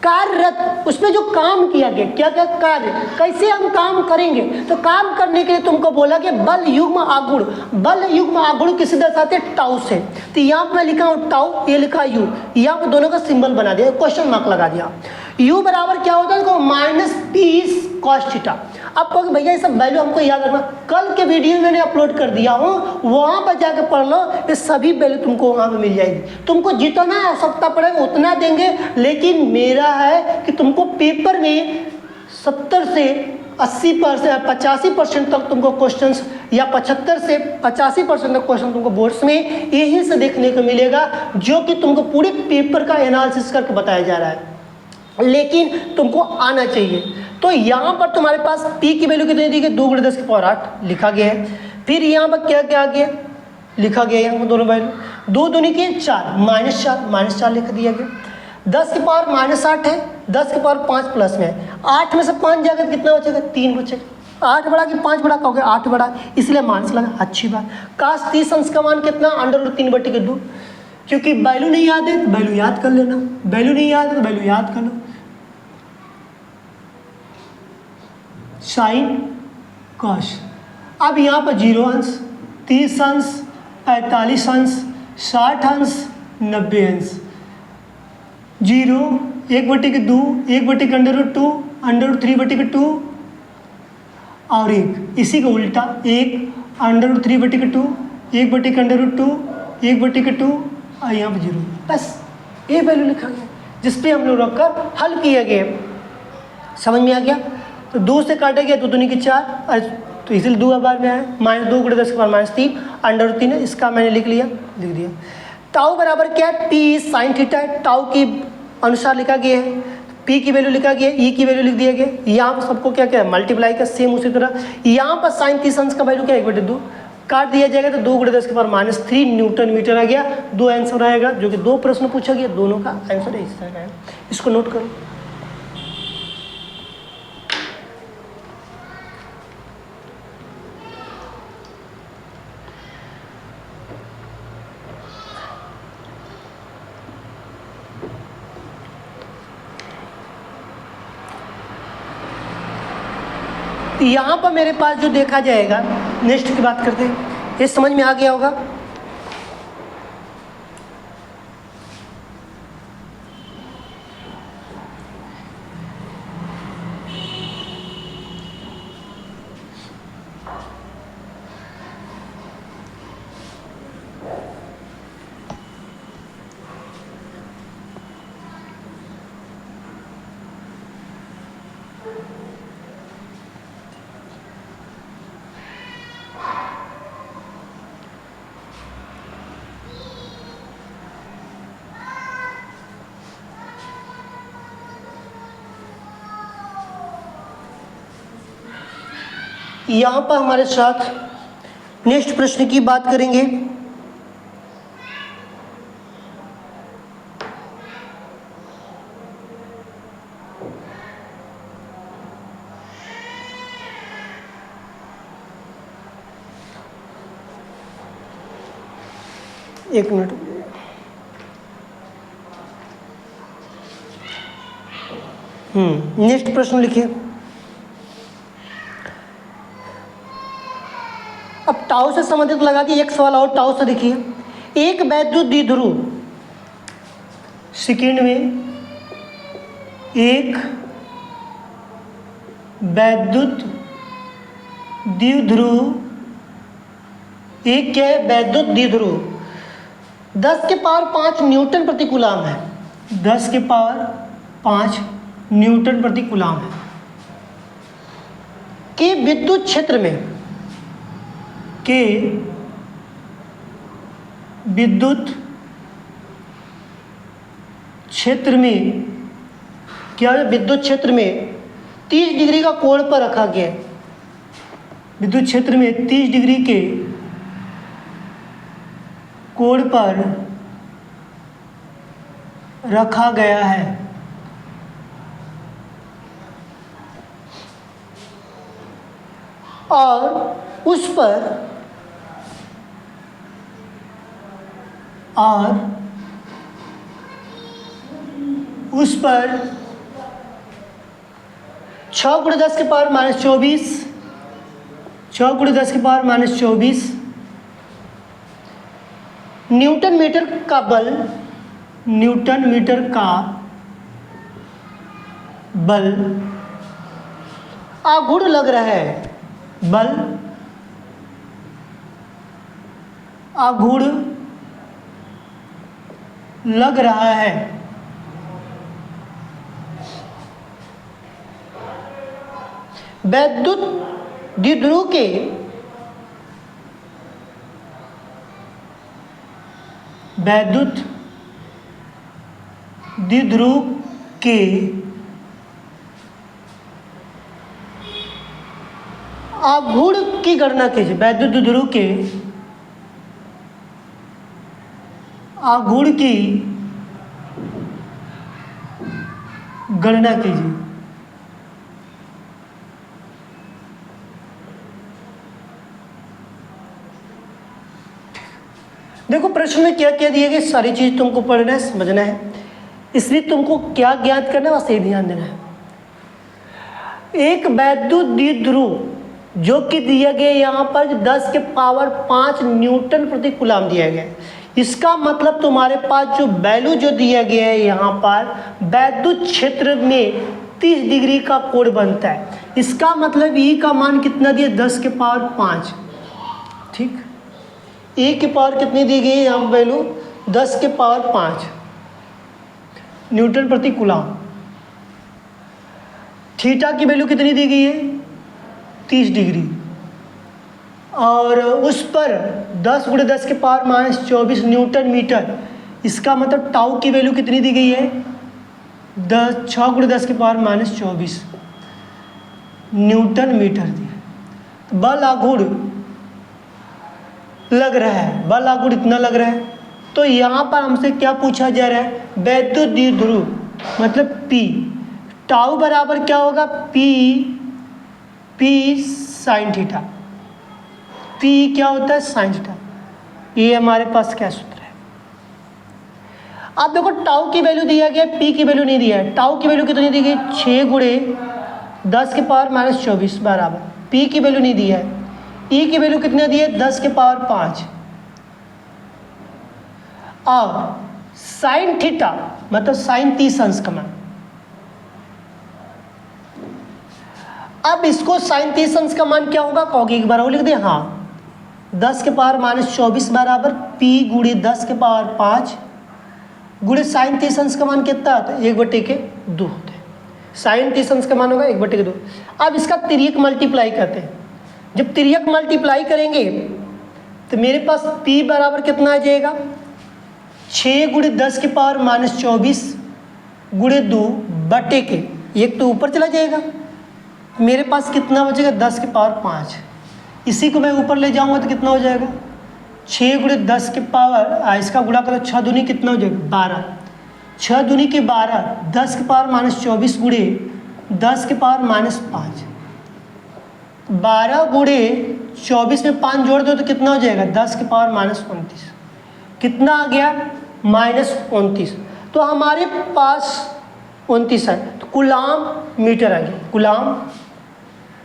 A: कार्यरत, उसमें जो काम किया गया, क्या क्या कार्य, कैसे हम काम करेंगे, तो काम करने के लिए तुमको बोला कि बल युग्म आघूर्ण, बल युग्म आघूर्ण किसे दर्शाते हैं टाउ से। तो यहाँ पर मैं लिखा हूँ टाउ, ये लिखा यू, यहाँ पर दोनों का सिंबल बना दिया, क्वेश्चन मार्क लगा दिया। यू बराबर क्या होता है -30 cos थीटा। अब कहोगे भैया ये सब वैल्यू हमको याद रखना, कल के वीडियो मैंने अपलोड कर दिया हूँ, वहाँ पर जाकर पढ़ लो, ये सभी वैल्यू तुमको वहाँ पर मिल जाएगी। तुमको जितना आवश्यकता पड़ेगा उतना देंगे, लेकिन मेरा है कि तुमको पेपर में 70 से 80% 85% तक तुमको क्वेश्चंस, या 75 से 85% तक क्वेश्चन तुमको बोर्ड्स में यहीं से देखने को मिलेगा, जो कि तुमको पूरे पेपर का एनालिसिस करके बताया जा रहा है, लेकिन तुमको आना चाहिए। तो यहाँ पर तुम्हारे पास P की वैल्यू कितनी दी गई 2 × 10 के पावर 8 लिखा गया है। फिर यहाँ पर क्या क्या आ गया लिखा गया, यहाँ पर दोनों वैल्यू 2 दूनी के 4 -4 लिख दिया गया। 10 के पावर -8 है, 10 के पावर 5 प्लस में है, 8 में से 5 जाएगा कितना बचेगा 3 बचेगा। 8 बड़ा कि 5 बड़ा कहोगे 8 बड़ा, इसलिए माइनस लगा, अच्छी बात। cos 30 अंश का मान कितना √3/2, क्योंकि वैल्यू नहीं याद है तो वैल्यू याद कर लेना, वैल्यू नहीं याद है तो वैल्यू याद कर लो। साइन कॉस, अब यहाँ पर 0 अंश, 30 अंश, 45 अंश, 60 अंश, 90 अंश, 0 1/2, 1/√2, √3/2 और 1, इसी का उल्टा 1 √3/2, 1/√2, 1/2 और यहाँ पर 0, बस ये वैल्यू लिखा गया जिसपे हम लोग रखकर हल किया गया। समझ में आ गया। तो 2 से काटा गया 2 दूनी के 4, तो इसलिए 2 बार में आया -2 × 10 के पावर -3 √3 है, इसका मैंने लिख दिया। टाउ बराबर क्या है P sin थीटा है, टाउ की अनुसार लिखा गया है, P की वैल्यू लिखा गया, E की वैल्यू लिख दिया गया। यहाँ पर सबको क्या क्या मल्टीप्लाई का सेम उसी तरह, यहाँ पर साइन 30 अंश का वैल्यू क्या 1/2 काट दिया जाएगा, तो 2 × 10 के पावर -3 न्यूटन मीटर आ गया। 2 आंसर आएगा, जो कि 2 प्रश्न पूछा गया, दोनों का आंसर इस तरह है। इसको नोट करो। यहाँ पर मेरे पास जो देखा जाएगा, नेक्स्ट की बात करते हैं, ये समझ में आ गया होगा। यहाँ पर हमारे साथ नेक्स्ट प्रश्न की बात करेंगे। एक मिनट। नेक्स्ट प्रश्न लिखिए। अब टाउ से संबंधित लगा दिए, एक सवाल और टाउ से देखिए। एक वैद्युत द्विध्रुव सेकेंड में, एक वैद्युत द्विध्रुव, एक क्या है वैद्युत द्विध्रुव 10 के पावर 5 न्यूटन प्रति कूलाम है। 10 के पावर 5 न्यूटन प्रति कूलाम है कि विद्युत क्षेत्र में, के विद्युत क्षेत्र में क्या है, विद्युत क्षेत्र में 30 डिग्री का कोण पर रखा गया है। विद्युत क्षेत्र में 30 डिग्री के कोण पर रखा गया है। और उस पर उस पर 6 × 10 के पावर -24 6 × 10 के पावर -24 न्यूटन मीटर का बल, न्यूटन मीटर का बल आघूर्ण लग रहा है। बल आघूर्ण लग रहा है। वैद्युत द्विध्रुव के वैद्युत द्विध्रुव के आघूर्ण की गणना कीजिए। वैद्युत द्विध्रुव के आघूर्ण की गणना कीजिए। देखो प्रश्न में क्या क्या दिए गए, सारी चीज तुमको पढ़ना है, समझना है, इसलिए तुमको क्या ज्ञात करना है बस ये ध्यान देना है। एक वैद्युत द्विध्रुव जो कि दिया गया यहाँ पर 10 के पावर 5 न्यूटन प्रति कूलाम दिया गया है। इसका मतलब तुम्हारे पास जो वैल्यू जो दिया गया है यहाँ पर वैद्युत क्षेत्र में 30 डिग्री का कोण बनता है। इसका मतलब ई का मान कितना दिया, 10 के पावर 5। ठीक, ई की पावर कितनी दी गई है यहाँ पर वैल्यू 10 के पावर 5 न्यूटन प्रति कूलाम। थीटा की वैल्यू कितनी दी गई है 30 डिग्री। और उस पर 10 × 10 के पावर -24 न्यूटन मीटर। इसका मतलब टाउ की वैल्यू कितनी दी गई है 6 × 10 के पावर -24 न्यूटन मीटर दिया। बल आघूर्ण लग रहा है, बल आघूर्ण इतना लग रहा है। तो यहाँ पर हमसे क्या पूछा जा रहा है, वैद्युत द्विध्रुव मतलब P, टाउ बराबर क्या होगा P साइन थीटा। P क्या होता है साइन थीटा। ये हमारे पास क्या सूत्र है। अब देखो टाउ की वैल्यू दिया गया, P की वैल्यू नहीं दिया है। टाउ की वैल्यू कितनी दी गई 6 × 10 के पावर -24 बराबर। P की वैल्यू नहीं दिया है। E की वैल्यू कितने दी है 10 के पावर 5। और साइन थीटा मतलब साइन 30 अंश का मान। अब इसको साइन 30 अंश का मान क्या होगा कहोगे, एक बार और लिख दे। हाँ, 10 के पावर -24 बराबर P × 10 के पावर 5 गुणे साइन 30 अंश का मान कितना आता है 1/2 होता है। साइन 30 अंश का मान होगा 1/2। अब इसका तिर्यक मल्टीप्लाई करते हैं। जब तिर्यक मल्टीप्लाई करेंगे तो मेरे पास p बराबर कितना आ जाएगा, 6 × 10 की पावर -24 × 2 बटे के, एक तो ऊपर चला जाएगा, मेरे पास कितना बचेगा 10 की पावर 5। इसी को मैं ऊपर ले जाऊंगा तो कितना हो जाएगा 6 × 10 की पावर, इसका गुणा करो 6 दूनी कितना हो जाएगा 12, 6 दूनी के 12, 10 की पावर -24 गुणे 10 की पावर -5, 12 गुणे 24 में 5 जोड़ दो तो कितना हो जाएगा 10 की पावर -29, कितना आ गया -29। तो हमारे पास 29 है, तो कूलाम मीटर आ गया, कूलाम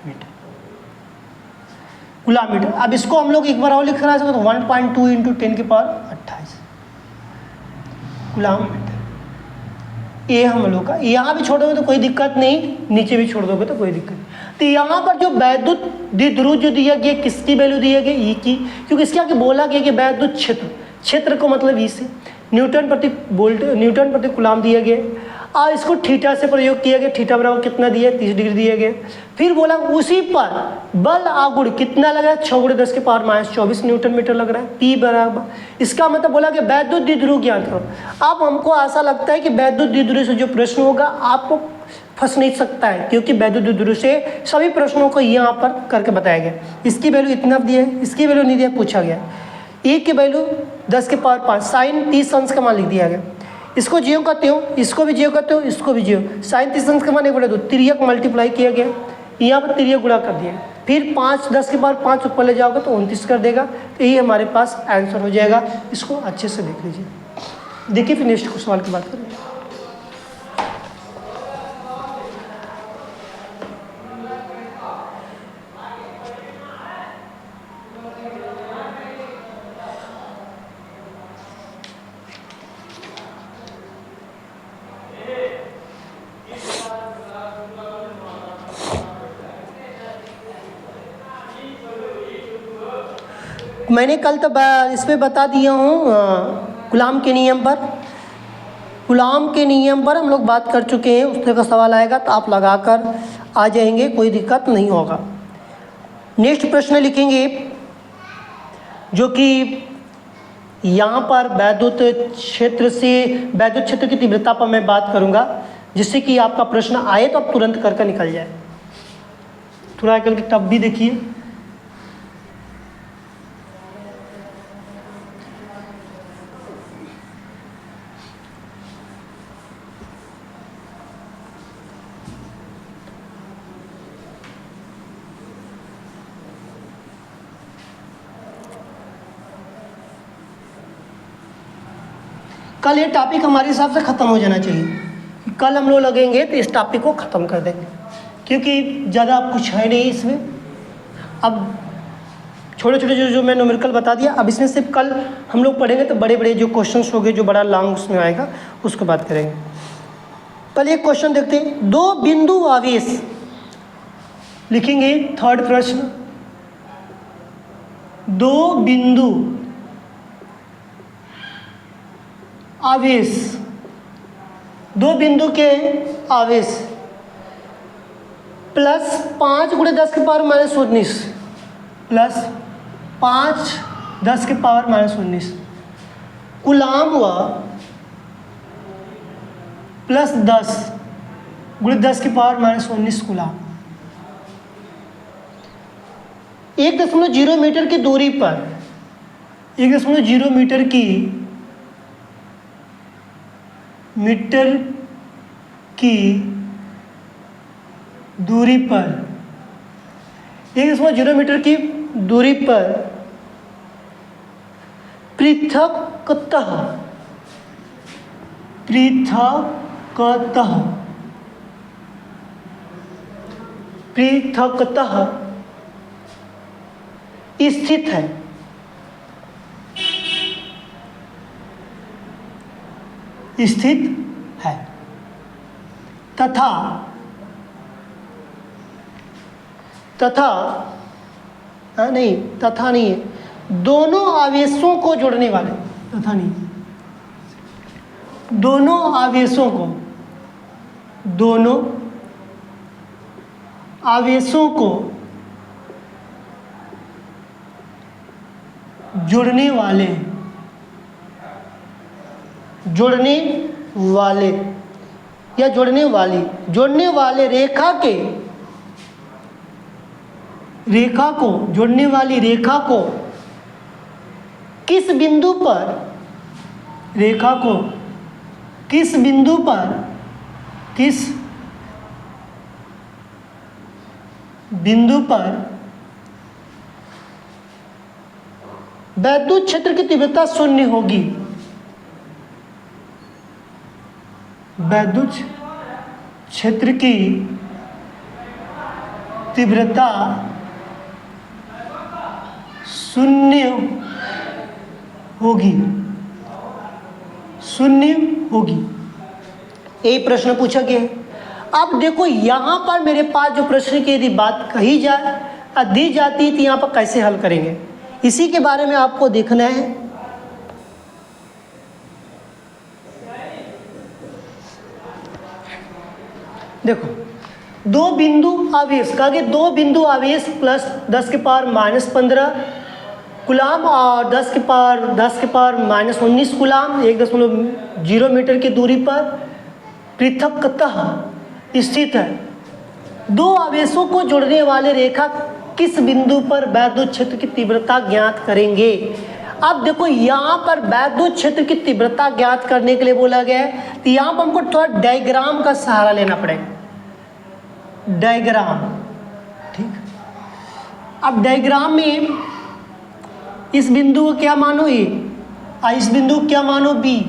A: मीटर। अब इसको हम लोग एक बार और लिख रहा है तो 1.2 × 10 की पावर 28 कूलाम मीटर। ये हम लोग का, यहाँ भी छोड़ोगे तो कोई दिक्कत नहीं, नीचे भी छोड़ दोगे तो कोई दिक्कत नहीं। तो यहाँ पर जो वैद्युत द्विध्रुव जो दिया गया, किसकी वैल्यू दिया गया ई की, क्योंकि इसके आगे बोला गया कि वैद्युत क्षेत्र को मतलब ई से न्यूटन प्रति कूलाम दिया गया, और इसको थीटा से प्रयोग किया गया, थीटा बराबर कितना दिया 30 डिग्री दिया गया। फिर बोला उसी पर बल आगुण कितना लग रहा है 6 × 10 की पावर -24 न्यूटन मीटर लग रहा है, P बराबर, इसका मतलब बोला कि वैद्युत द्विध्रुव ज्ञात करो। अब हमको ऐसा लगता है कि वैद्युत द्विध्रुव से जो प्रश्न होगा आपको फंस नहीं सकता है, क्योंकि वैद्युत द्विध्रुव से सभी प्रश्नों को यहाँ पर करके बताया गया। इसकी वैल्यू इतना दिया है, इसकी वैल्यू नहीं दिया, पूछा गया E की वैल्यू 10 की पावर 5, साइन 30 अंश का मान लिख दिया गया। इसको जीरो करते हो, इसको भी जीरो करते हो, इसको भी जीरो, साइन 30 अंश का मान 1/2, तिर्यक मल्टीप्लाई किया गया, यहाँ पर तिर्यक गुणा कर दिया, फिर 5 10 के बाद 5 ऊपर ले जाओगे तो 29 कर देगा। तो यही हमारे पास आंसर हो जाएगा। इसको अच्छे से देख लीजिए। देखिए फिर नेक्स्ट सवाल की बात करेंगे। मैंने कल तो इस पर बता दिया हूँ कूलाम के नियम पर। कूलाम के नियम पर हम लोग बात कर चुके हैं। उस तरह का सवाल आएगा तो आप लगाकर आ जाएंगे, कोई दिक्कत नहीं होगा। नेक्स्ट प्रश्न लिखेंगे जो कि यहाँ पर वैद्युत क्षेत्र की तीव्रता पर मैं बात करूँगा, जिससे कि आपका प्रश्न आए तो आप तुरंत करके निकल जाए। थोड़ा कल की टब भी देखिए। कल ये टॉपिक हमारे हिसाब से ख़त्म हो जाना चाहिए। कल हम लोग लगेंगे तो इस टॉपिक को ख़त्म कर देंगे, क्योंकि ज़्यादा कुछ है नहीं इसमें। अब छोटे छोटे जो मैं न्यूमेरिकल बता दिया, अब इसमें सिर्फ कल हम लोग पढ़ेंगे तो बड़े बड़े जो क्वेश्चंस हो गए, जो बड़ा लॉन्ग उसमें आएगा, उसको बात करेंगे। पहले एक क्वेश्चन देखते हैं। 2 बिंदु आवेश लिखेंगे। थर्ड प्रश्न, 2 बिंदु आवेश, 2 बिंदु के आवेश प्लस 5 × 10 की पावर -19 प्लस 5 10 की पावर -19 कूलाम हुआ, प्लस 10 × 10 की पावर -19 कूलाम। 1.0 मीटर की दूरी पर, 1.0 मीटर की दूरी पर, 1.0 मीटर की दूरी पर पृथकतः स्थित है। तथा नहीं है, दोनों आवेशों को जोड़ने वाले, तथा नहीं, दोनों आवेशों को जोड़ने वाले या जोड़ने वाले जोड़ने वाली रेखा को किस बिंदु पर वैद्युत क्षेत्र की तीव्रता शून्य होगी। वैद्युत क्षेत्र की तीव्रता शून्य होगी। ये प्रश्न पूछा गया है। अब देखो यहाँ पर मेरे पास जो प्रश्न की यदि बात कही जाए दी जाती है तो यहाँ पर कैसे हल करेंगे, इसी के बारे में आपको देखना है। देखो दो बिंदु आवेश प्लस 10 के पावर -15 कूलाम और 10 के पावर -19 कूलाम 1.0 मीटर की दूरी पर पृथकतः स्थित है। दो आवेशों को जोड़ने वाले रेखा किस बिंदु पर वैद्युत क्षेत्र की तीव्रता ज्ञात करेंगे। अब देखो यहाँ पर वैद्युत क्षेत्र की तीव्रता ज्ञात करने के लिए बोला गया है, तो यहाँ पर हमको थोड़ा डायग्राम का सहारा लेना पड़ेगा। डायग्राम, ठीक। अब डायग्राम में इस बिंदु को क्या मानो ए और इस बिंदु को क्या मानो बी,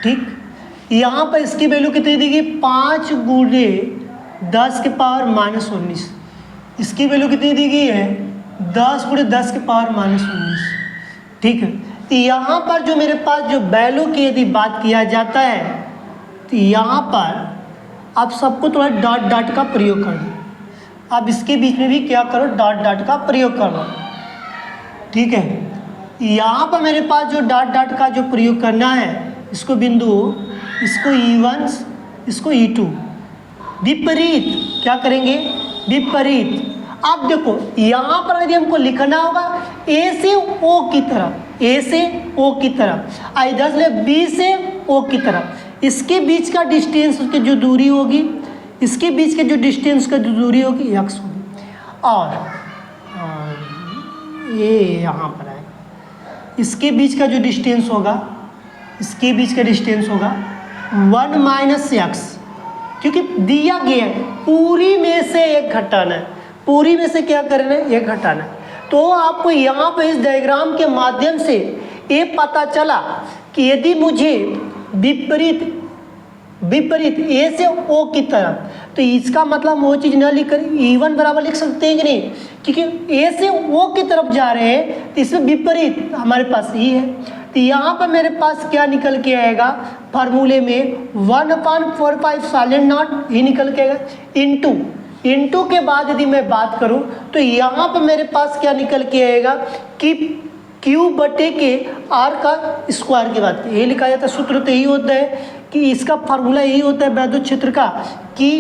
A: ठीक। यहाँ पर इसकी वैल्यू कितनी दी गई 5 गुणे 10 के पावर -19। इसकी वैल्यू कितनी दी गई है 10 गुणे 10 के पावर -19, ठीक है। तो यहाँ पर जो मेरे पास जो वैल्यू की यदि बात किया जाता है तो यहाँ पर आप सबको थोड़ा डॉट का प्रयोग कर दो। अब इसके बीच में भी क्या करो डॉट का प्रयोग कर लो, ठीक है। यहाँ पर मेरे पास जो डॉट का जो प्रयोग करना है, इसको बिंदु, इसको E1, इसको E2, विपरीत क्या करेंगे विपरीत। अब देखो यहाँ पर यदि हमको लिखना होगा A से O की तरफ, इधर से B से O की तरफ, इसके बीच का डिस्टेंस उसकी जो दूरी होगी, इसके बीच के जो डिस्टेंस का जो दूरी होगी x होगी, और ये यहाँ पर आएगा। इसके बीच का जो डिस्टेंस होगा, 1 माइनस x, क्योंकि दिया गया है पूरी में से एक घटाना है, पूरी में से क्या करना है एक घटाना है। तो आपको यहाँ पे इस डायग्राम के माध्यम से ये पता चला कि यदि मुझे विपरीत ए से ओ की तरफ, तो इसका मतलब वो चीज़ न लिख कर E1 बराबर लिख सकते हैं कि नहीं, क्योंकि ए से ओ की तरफ जा रहे हैं तो इसमें विपरीत हमारे पास ई है। तो यहाँ पर मेरे पास क्या निकल के आएगा फार्मूले में 1/4 साइलेंट नॉट ही निकल के आएगा इंटू के बाद यदि मैं बात करूँ तो यहाँ पर मेरे पास क्या निकल के आएगा कि Q बटे के R का स्क्वायर की बात यही लिखा जाता है। सूत्र तो यही होता है कि इसका फार्मूला यही होता है वैद्युत क्षेत्र का कि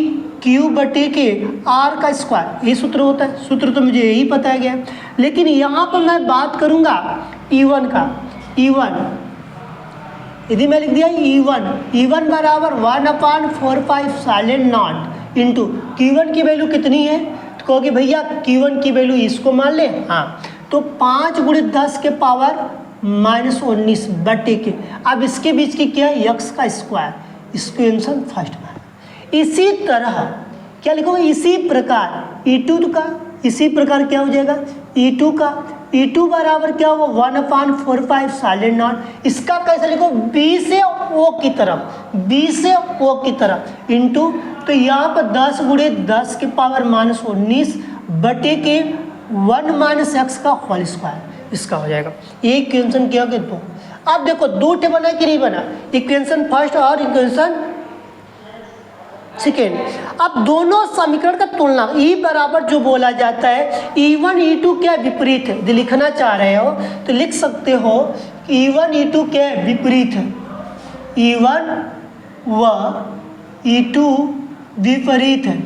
A: Q बटे के R का स्क्वायर, यही सूत्र होता है। सूत्र तो मुझे यही बताया गया है, लेकिन यहाँ पर मैं बात करूँगा E1 का। यदि मैं लिख दिया E1 बराबर 1/4 साइलेंट नॉट इंटू Q1 की वैल्यू कितनी है, तो कहोगे भैया Q1 की वैल्यू इसको मान ले, हाँ, तो 5 गुणे 10 के पावर -19 बटे के, अब इसके बीच की क्या है x का स्क्वायर, इसको आंसर फर्स्ट मान। इसी तरह क्या लिखोगे, इसी प्रकार E2 का, इसी प्रकार क्या हो जाएगा E2 बराबर क्या होगा 1/4 साइलेंट नॉट, इसका कैसे लिखो B से O की तरफ इंटू, तो यहाँ पर 10 गुणे 10 के पावर -19 बटे के 1 - x का होल स्क्वायर, इसका हो जाएगा। ये इक्वेशन क्या हो गया 2। अब देखो 2 टे बना कि नहीं बना, इक्वेशन फर्स्ट और इक्वेशन सेकेंड। अब दोनों समीकरण का तुलना E बराबर जो बोला जाता है E1 E2 क्या विपरीत है, यदि लिखना चाह रहे हो तो लिख सकते हो E1 E2 क्या विपरीत है, E1 व E2 विपरीत है,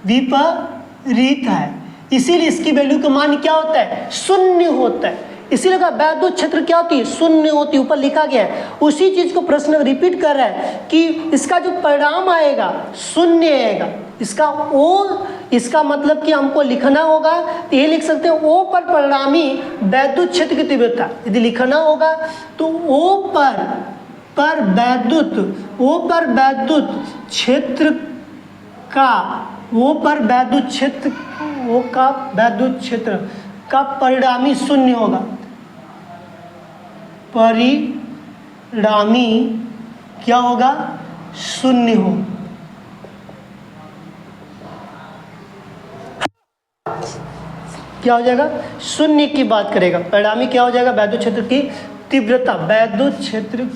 A: विपरीत है, इसीलिए इसकी वैल्यू का मान क्या होता है, शून्य होता है। इसीलिए कहा वैद्युत क्षेत्र क्या होती है, शून्य होती है, ऊपर लिखा गया है। उसी चीज को प्रश्न रिपीट कर रहा है कि इसका जो परिणाम आएगा शून्य आएगा। इसका मतलब कि हमको लिखना होगा तो ये लिख सकते हैं O पर परिणामी वैद्युत क्षेत्र की तीव्रता। यदि लिखना होगा तो O पर वैद्युत क्षेत्र का वैद्युत क्षेत्र का परिणामी शून्य होगा। परिणामी क्या होगा, शून्य हो। क्या हो जाएगा, शून्य की बात करेगा। परिणामी क्या हो जाएगा, वैद्युत क्षेत्र की तीव्रता, वैद्युत क्षेत्र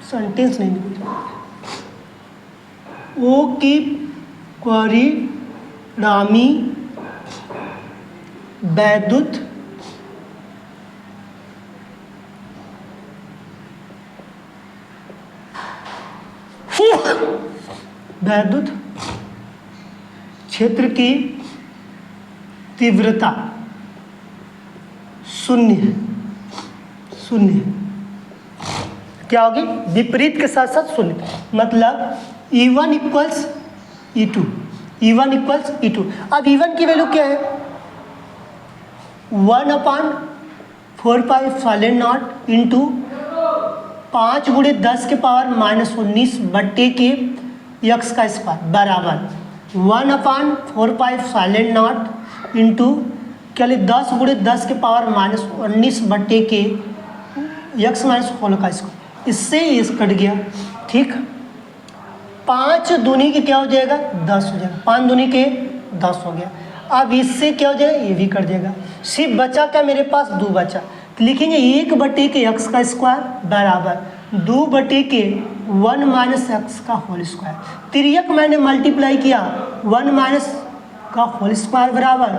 A: सेंटेंस नहीं निकल ओ की परिणामी वैद्युत क्षेत्र की तीव्रता शून्य है। क्या होगी, विपरीत के साथ साथ शून्य, मतलब E1 इक्वल्स E2। अब E1 की वैल्यू क्या है, 1/4π इंटू 5 × 10⁻⁻19 बट्टे के x का स्क्वायर बराबर 1/4π इंटू क्या लिख 10 × 10⁻⁻19 बट्टे के x माइनस होल का स्क्वायर। इससे इस कट गया, ठीक। 5 दूनी के क्या हो जाएगा, 10 हो जाएगा। 5 दूनी के 10 हो गया। अब इससे क्या हो जाएगा, ये भी कट जाएगा। सिर्फ बचा क्या मेरे पास, 2 बचा। तो लिखेंगे 1/x का स्क्वायर बराबर 2/1 - x का होल स्क्वायर। तिर्यक मैंने मल्टीप्लाई किया, 1 - का होल स्क्वायर बराबर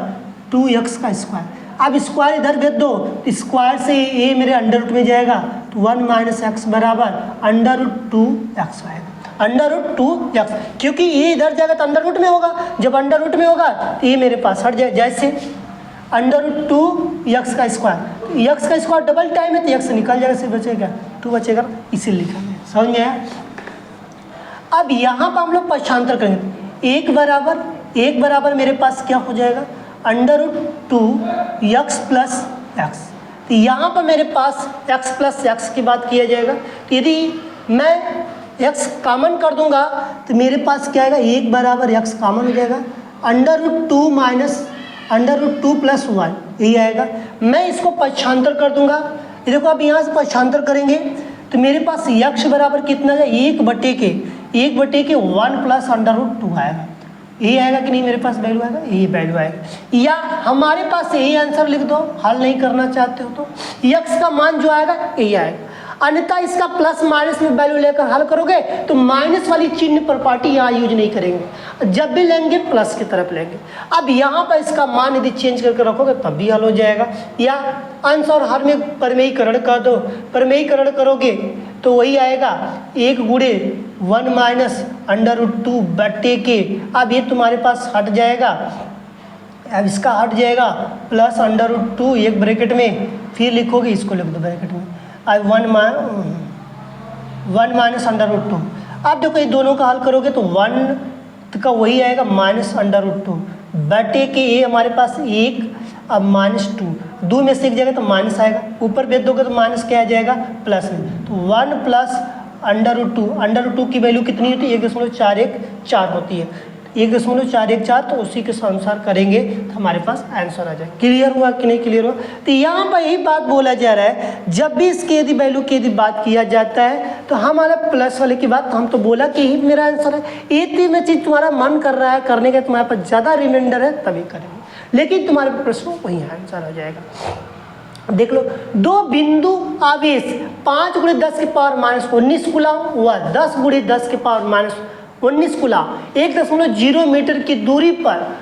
A: 2x का स्क्वायर। अब स्क्वायर इधर भेज दो, स्क्वायर से ये मेरे अंडर रूट में जाएगा, तो 1 - x बराबर √2x आएगा। √2x, क्योंकि ये इधर जाएगा तो अंडर रूट में होगा। जब अंडर रूट में होगा तो ये मेरे पास हट जाए, जैसे √2x का स्क्वायर। x का स्क्वायर डबल टाइम है तो x निकल जाएगा, सिर्फ बचेगा 2 बचेगा, इसे लिखा है। समझ में आया। अब यहाँ पर हम लोग पक्षांतर करेंगे। एक बराबर मेरे पास क्या हो जाएगा, √2x + x। तो यहाँ पर मेरे पास x + x की बात किया जाएगा। तो यदि मैं x कॉमन कर दूंगा तो मेरे पास क्या आएगा, 1 बराबर x कॉमन हो जाएगा, √2 + 1 यही आएगा। मैं इसको पक्षांतर कर दूंगा। ये देखो, अब यहाँ से पक्षांतर करेंगे तो मेरे पास x बराबर कितना है, 1/1 1 + √2 आएगा। यही आएगा कि नहीं, मेरे पास वैल्यू आएगा, यही वैल्यू आएगा। या हमारे पास यही आंसर लिख दो, हल नहीं करना चाहते हो तो x का मान जो आएगा यही आएगा। अन्यथा इसका प्लस माइनस में वैल्यू लेकर हल करोगे तो माइनस वाली चिन्ह प्रॉपर्टी यहाँ यूज नहीं करेंगे, जब भी लेंगे प्लस की तरफ लेंगे। अब यहाँ पर इसका मान यदि चेंज करके रखोगे तब भी हल हो जाएगा। या अंश और हर में परिमेयीकरण कर दो, परिमेयीकरण करोगे तो वही आएगा 1 × 1 - √2 बट्टे के। अब ये तुम्हारे पास हट जाएगा, अब इसका हट जाएगा प्लस √2 एक ब्रैकेट में, फिर लिखोगे, इसको लिख दो ब्रैकेट में, अब 1 - √2। अब देखो ये दोनों का हल करोगे तो 1 का वही आएगा -√2 बटे के, ये हमारे पास 1 अब -2, 2 में से एक जगह तो माइनस आएगा, ऊपर भेज दोगे तो माइनस क्या आ जाएगा, प्लस में। तो 1 + √2 की वैल्यू कितनी होती है, 1.414 होती है। 1.414, तो उसी के अनुसार करेंगे तो हमारे पास आंसर आ जाए। क्लियर हुआ कि नहीं क्लियर हुआ। तो यहाँ पर यही बात बोला जा रहा है, जब भी इसकी यदि वैल्यू की यदि बात किया जाता है तो हमारा प्लस वाले की बात, हम तो बोला कि यही मेरा आंसर है। एक में चीज़ तुम्हारा मन कर रहा है करने का, तुम्हारे पास ज़्यादा रिमाइंडर है तभी करेंगे, लेकिन तुम्हारे प्रश्न वही आंसर आ जाएगा। देख लो, 2 बिंदु आवेश 5 × 10⁻⁻19 कूलम व 10 × 10⁻⁻19 कूलम 1.0 मीटर की दूरी पर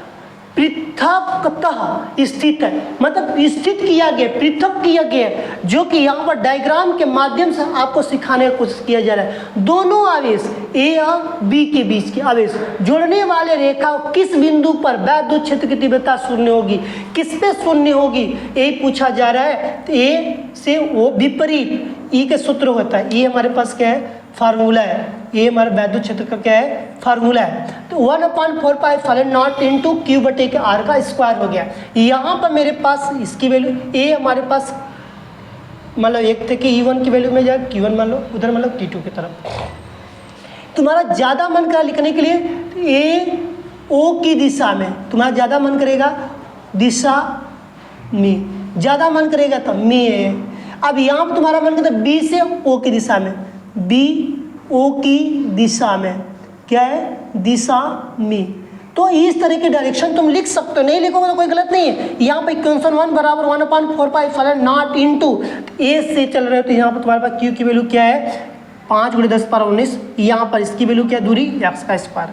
A: पृथकतः स्थित है, मतलब स्थित किया गया, पृथक किया गया, जो कि यहाँ पर डायग्राम के माध्यम से आपको सिखाने की कोशिश किया जा रहा है। दोनों आवेश ए और बी के बीच के आवेश जोड़ने वाले रेखा किस बिंदु पर वैद्युत क्षेत्र की तीव्रता शून्य होगी, किस पे शून्य होगी, यही पूछा जा रहा है। तो ए से वो विपरीत ई के सूत्र होता है, ये हमारे पास क्या है, फार्मूला है, ये हमारे वैद्युत क्षेत्र का क्या है, फार्मूला है। तो 1/4π इंटू क्यू बटे के आर का स्क्वायर हो गया। यहाँ पर मेरे पास इसकी वैल्यू ए हमारे पास मान लो एक थे कि E1 की वैल्यू में जाए Q1 मान लो, उधर मान लो T2 की तरफ। तुम्हारा ज़्यादा मन करा लिखने के लिए ए ओ की दिशा में, तुम्हारा ज़्यादा मन करेगा दिशा में, ज़्यादा मन करेगा तो में। अब यहाँ पर तुम्हारा मन करता है बी से ओ की दिशा में, बी ओ की दिशा में, क्या है, दिशा में। तो इस तरह के डायरेक्शन तुम लिख सकते हो, नहीं लिखोगे तो कोई गलत नहीं है। यहाँ पे इक्वेशन 1 बराबर 1/4π इंटू ए से चल रहे हो, तो यहाँ पर तुम्हारे पास क्यू की वैल्यू क्या है, 5 × 10⁻19। यहाँ पर इसकी वैल्यू क्या, दूरी एक्स का स्क्वायर।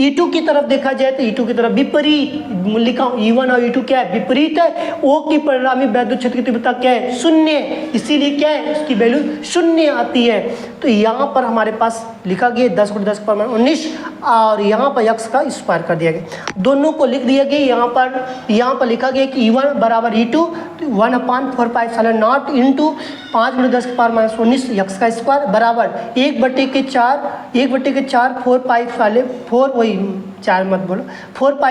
A: E2 की तरफ देखा जाए तो E2 की तरफ विपरीत लिखा हूँ, E1 और E2 क्या है, विपरीत है। O की परिणामी वैद्युत क्षेत्र की तीव्रता क्या है, शून्य, इसीलिए क्या है, उसकी वैल्यू शून्य आती है। तो यहाँ पर हमारे पास लिखा गया 10 × 10⁻19 और यहाँ पर एक्स का स्क्वायर कर दिया गया, दोनों को लिख दिया गया। यहाँ पर लिखा गया कि E1 बराबर E2 1/4π इंटू 5 × 10⁻19 एक्स का स्क्वायर बराबर 1/4 4 वही 4 मत बोलो 4π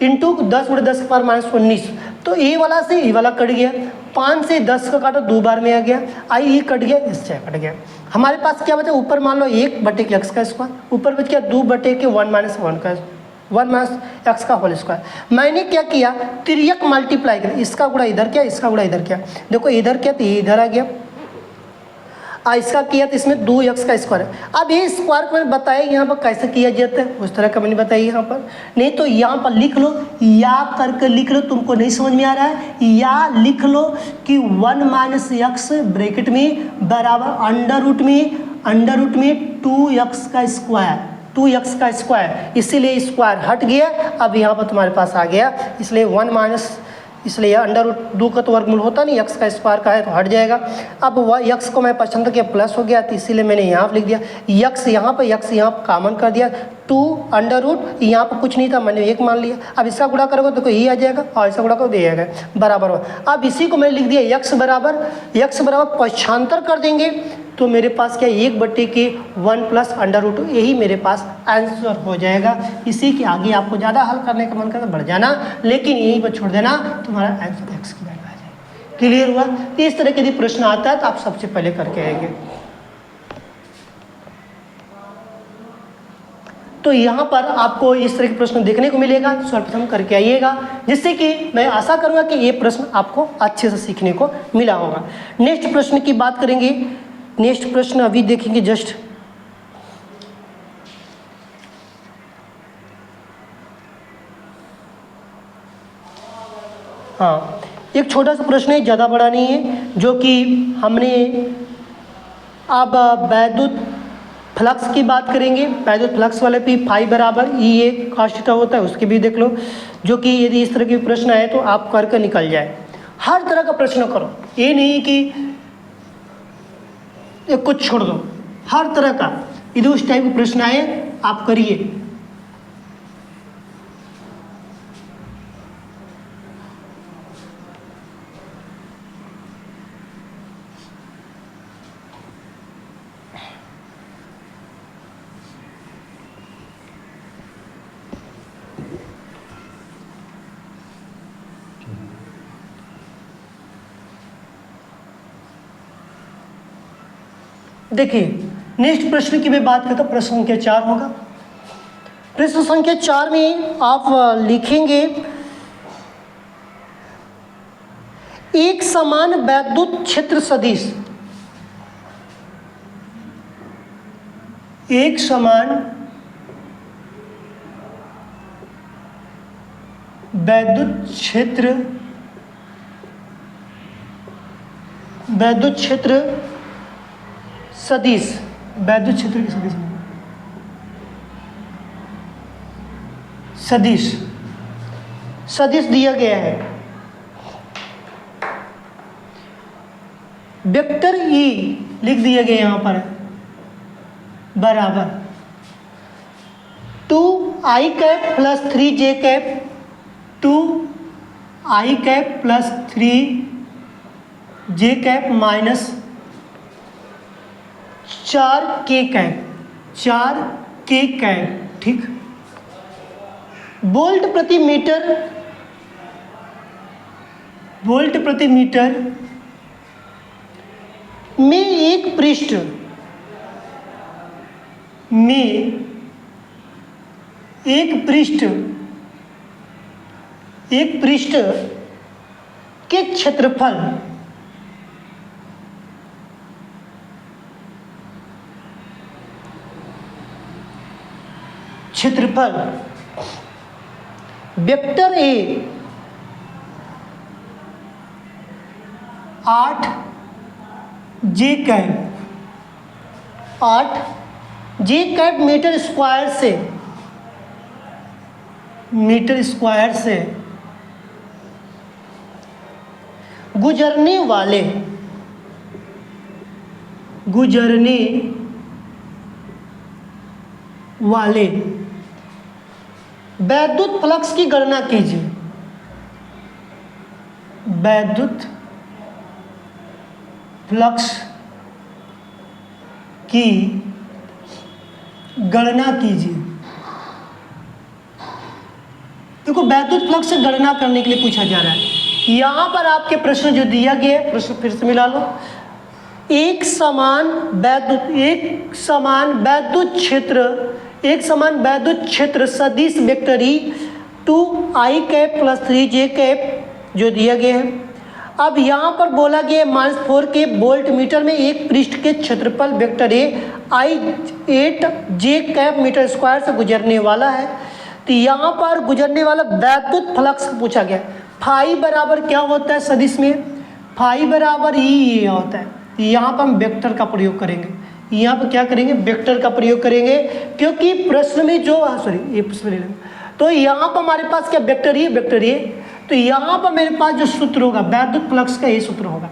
A: इंटू 10 × 10⁻19। तो ए वाला से ई वाला कट गया, 5 से 10 का काटो 2 बार में आ गया, आई कट गया, इससे कट गया। हमारे पास क्या बचा, ऊपर मान लो 1/x का स्क्वायर, ऊपर बच गया 2/1 का 1 - x का होल स्क्वायर। मैंने क्या किया, तिर्यक मल्टीप्लाई कर, इसका गुणा इधर क्या, इसका गुणा इधर क्या, देखो इधर क्या तो ये इधर आ गया, इसका किया तो इसमें 2x का स्क्वायर है। अब ये स्क्वायर को मैंने बताया यहाँ पर कैसे किया जाता है, उस तरह का मैंने बताया यहाँ पर, नहीं तो यहाँ पर लिख लो, या करके लिख लो, तुमको नहीं समझ में आ रहा है या लिख लो कि 1 - x ब्रैकेट में बराबर अंडर रूट में 2x का स्क्वायर, 2x का स्क्वायर, इसीलिए स्क्वायर हट गया। अब यहाँ पर तुम्हारे पास आ गया, इसलिए 1 इसलिए अंडर रूट 2 का तो वर्गमूल होता नहीं, x का स्क्वायर का है तो हट जाएगा। अब वह x को मैं पसंद किया प्लस हो गया, तो इसीलिए मैंने यहाँ पर लिख दिया x यहाँ पर कॉमन कर दिया, 2 अंडर रूट यहाँ पर कुछ नहीं था, मैंने 1 मान लिया। अब इसका गुणा करोगे तो ये आ जाएगा और इसका गुणा करोगे ये आएगा बराबर हो। अब इसी को मैंने लिख दिया x बराबर पक्षांतर कर देंगे तो मेरे पास क्या 1/1 प्लस अंडर रूट, यही मेरे पास आंसर हो जाएगा। इसी के आगे आपको ज़्यादा हल करने का मन करता बढ़ जाना, लेकिन यहीं पर छोड़ देना, तुम्हारा आंसर x की वैल्यू आ जाएगी। क्लियर हुआ? इस तरह के यदि प्रश्न आता है तो आप सबसे पहले करके आएंगे। तो यहाँ पर आपको इस तरह के प्रश्न देखने को मिलेगा, सर्वप्रथम करके आइएगा, जिससे कि मैं आशा करूँगा कि ये प्रश्न आपको अच्छे से सीखने को मिला होगा। नेक्स्ट प्रश्न की बात करेंगे। नेक्स्ट प्रश्न अभी देखेंगे जस्ट, हाँ एक छोटा सा प्रश्न है, ज़्यादा बड़ा नहीं है, जो कि हमने अब वैद्युत फ्लक्स की बात करेंगे। वैद्युत फ्लक्स वाले पे फाई बराबर E A cos थीटा होता है, उसके भी देख लो, जो कि यदि इस तरह के प्रश्न आए तो आप करके निकल जाए। हर तरह का प्रश्न करो, ये नहीं कि एक कुछ छोड़ दो, हर तरह का यदि उस टाइप के प्रश्न आए आप करिए। देखिए नेक्स्ट प्रश्न की मैं बात करता हूँ, प्रश्न संख्या 4 होगा। प्रश्न संख्या 4 में आप लिखेंगे एक समान वैद्युत क्षेत्र सदिश, एक समान वैद्युत क्षेत्र सदिश, वैद्युत क्षेत्र की सदिश सदिश दिया गया है, वेक्टर ई लिख दिया गया यहाँ पर बराबर 2i cap plus 3j cap 2i cap plus 3j cap minus 4k cap, ठीक। वोल्ट प्रति मीटर में एक पृष्ठ के क्षेत्रफल vector A 8j cap metre square से गुजरने वाले वैद्युत फ्लक्स की गणना कीजिए। वैद्युत फ्लक्स की गणना कीजिए। देखो वैद्युत फ्लक्स से गणना करने के लिए पूछा जा रहा है। यहाँ पर आपके प्रश्न जो दिया गया है, प्रश्न फिर से मिला लो। एक समान वैद्युत क्षेत्र सदिश vector E 2i cap plus 3j cap जो दिया गया है। अब यहाँ पर बोला गया -4 के वोल्ट मीटर में एक पृष्ठ के क्षेत्रफल vector A i8j cap metre square से गुजरने वाला है। तो यहाँ पर गुजरने वाला वैद्युत फ्लक्स पूछा गया। फाई बराबर क्या होता है सदिश में? फाई बराबर ये होता है। यहाँ पर हम वेक्टर का प्रयोग करेंगे। यहाँ पर क्या करेंगे? वेक्टर का प्रयोग करेंगे, क्योंकि प्रश्न में जो ये प्रश्न ले लेंगे। तो यहाँ पर हमारे पास क्या वेक्टर ये, तो यहाँ पर मेरे पास जो सूत्र होगा वैद्युत फ्लक्स का ये सूत्र होगा।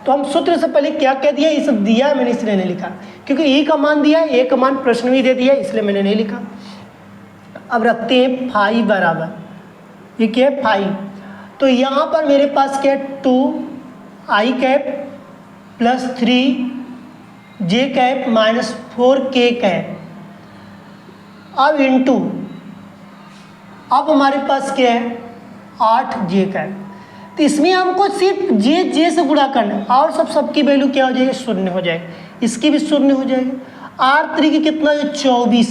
A: तो हम सूत्र से पहले क्या कह दिया, ये सब दिया मैंने इसलिए नहीं लिखा, क्योंकि ई का मान दिया, ए का मान प्रश्न में दे दिया, इसलिए मैंने नहीं लिखा। अब रखते हैं फाई बराबर, ये क्या है फाई। तो यहाँ पर मेरे पास क्या है 2i cap plus 3j cap minus 4k cap. अब इंटू अब हमारे पास क्या है 8j कैप। तो इसमें हमको सिर्फ जे से गुणा करना है, और सबकी वैल्यू क्या हो जाएगी? शून्य हो जाएगी। इसकी भी शून्य हो जाएगी। 8 3 की कितना है 24,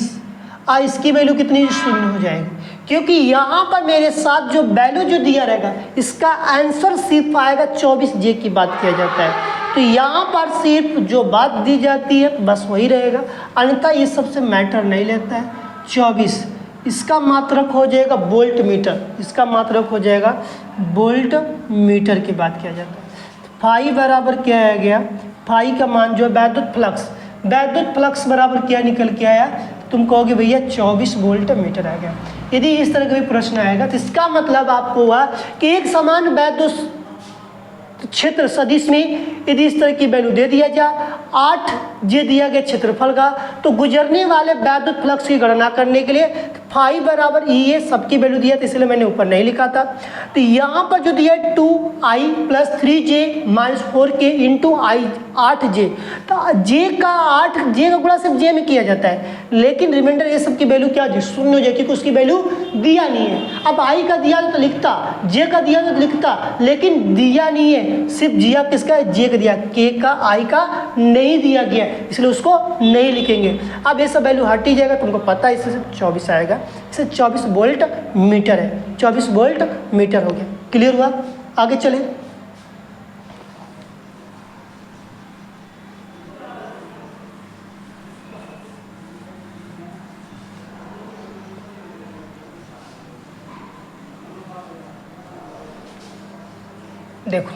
A: और इसकी वैल्यू कितनी शून्य हो जाएगी, क्योंकि यहाँ पर मेरे साथ जो वैल्यू जो दिया रहेगा इसका आंसर सिर्फ आएगा 24j की बात किया जाता है। तो यहाँ पर सिर्फ जो बात दी जाती है बस वही रहेगा, अन्यथा ये सबसे मैटर नहीं लेता है। 24 इसका मात्रक हो जाएगा वोल्ट मीटर, इसका मात्रक हो जाएगा वोल्ट मीटर की बात किया जाता है। फाई बराबर क्या आ गया? फाई का मान जो वैद्युत फ्लक्स बराबर क्या निकल के आया? तुम कहोगे भैया 24 वोल्ट मीटर आ गया। यदि इस तरह का भी प्रश्न आएगा तो इसका मतलब आपको हुआ कि एक समान वैद्युत क्षेत्र सदिश में यदि इस तरह की वैल्यू दे दिया जाए 8j दिया गया क्षेत्रफल का, तो गुजरने वाले वैद्युत फ्लक्स की गणना करने के लिए फाई बराबर ये सबकी वैल्यू दिया, तो इसलिए मैंने ऊपर नहीं लिखा था। तो यहाँ पर जो दिया है 2i plus 3j minus 4k into 8j, तो j का गुणा सिर्फ j में किया जाता है, लेकिन रिमाइंडर ये सब की वैल्यू क्या हो शून्य हो जाए, क्योंकि उसकी वैल्यू दिया नहीं है। अब i का दिया तो लिखता, j का दिया तो लिखता, लेकिन दिया नहीं है, सिर्फ जिया किसका है? j का दिया, k का i का नहीं दिया गया, इसलिए उसको नहीं लिखेंगे। अब ये सब वैल्यू हट ही जाएगा, तुमको पता है इससे सिर्फ 24 आएगा, इसे 24 वोल्ट मीटर है, 24 वोल्ट मीटर हो गया। क्लियर हुआ? आगे चले। देखो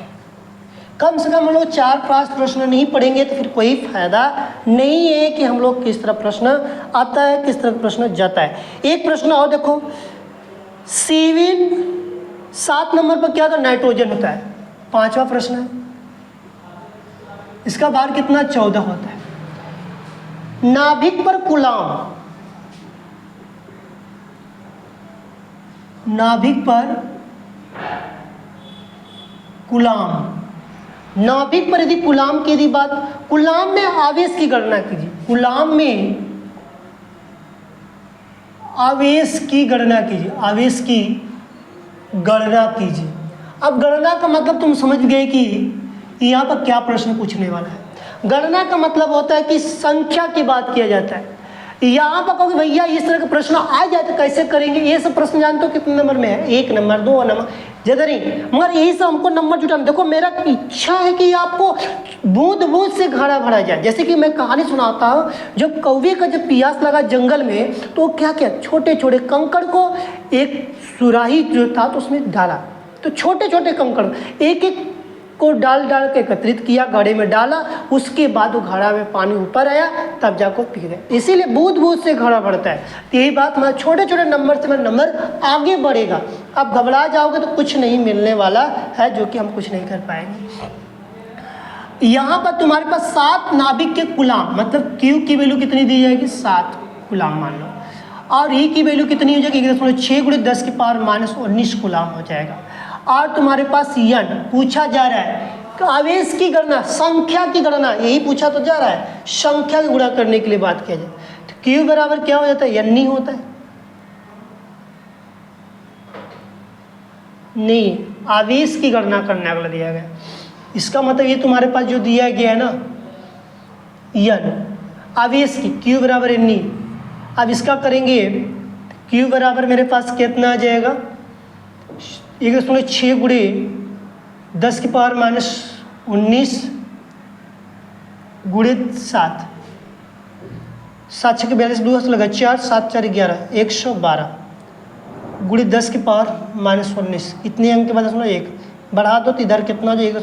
A: कम से कम हम लोग 4-5 प्रश्न नहीं पढ़ेंगे तो फिर कोई फायदा नहीं है कि हम लोग किस तरह प्रश्न आता है, किस तरह प्रश्न जाता है। एक प्रश्न और देखो, 7 7 नंबर पर क्या था, नाइट्रोजन होता है। 5वां प्रश्न है, इसका भार कितना, 14 होता है। नाभिक पर कूलाम, नाभिक पर कूलाम, नाभिक पर यदि कूलाम की यदि बात, कूलाम में आवेश की गणना कीजिए, कूलाम में आवेश की गणना कीजिए, आवेश की गणना कीजिए। अब गणना का मतलब तुम समझ गए कि यहाँ पर क्या प्रश्न पूछने वाला है। गणना का मतलब होता है कि संख्या की बात किया जाता है। यहाँ पर कहोगे भैया इस तरह का प्रश्न आ जाए तो कैसे करेंगे, ये सब प्रश्न जानते हो कितने नंबर में है, 1 नंबर 2 नंबर ज्यादा नहीं, मगर यही सब हमको नंबर जुटाना। देखो मेरा इच्छा है कि आपको बूंद बूंद से घड़ा भरा जाए। जैसे कि मैं कहानी सुनाता हूँ, जब कौवे का जब प्यास लगा जंगल में, तो क्या क्या छोटे छोटे कंकड़ को एक सुराही जो था तो उसमें डाला, तो छोटे छोटे कंकड़ एक एक को डाल डाल के एकत्रित किया, घड़े में डाला, उसके बाद वो घड़ा में पानी ऊपर आया, तब जाकर पी गए। इसीलिए बूंद बूंद से घड़ा बढ़ता है। यही बात हमारे छोटे छोटे नंबर से मेरा नंबर आगे बढ़ेगा। अब घबरा जाओगे तो कुछ नहीं मिलने वाला है, जो कि हम कुछ नहीं कर पाएंगे। यहाँ पर तुम्हारे पास 7 नाभिक के कूलाम, मतलब Q की वैल्यू कितनी दी जाएगी, 7 कूलाम मान लो, और E की वैल्यू कितनी हो जाएगी, 1.6 × 10 की पावर -19 कूलाम हो जाएगा। और तुम्हारे पास N पूछा जा रहा है, तो आवेश की गणना, संख्या की गणना, यही पूछा तो जा रहा है, संख्या की गुणा करने के लिए बात किया जाए तो Q बराबर क्या हो जाता है, N ही होता है। नहीं, आवेश की गणना करने वाला दिया गया, इसका मतलब ये तुम्हारे पास जो दिया गया है ना N, आवेश की, Q बराबर N। अब इसका करेंगे, Q बराबर मेरे पास कितना आ जाएगा, 1.6 × 10 की पावर -19 × 7, 7 6 42 2 लगा 4 7 4 11 112 × 10 की पावर -19, इतने अंक के बाद 1 बढ़ा दो तो इधर कितना हो जाएगा,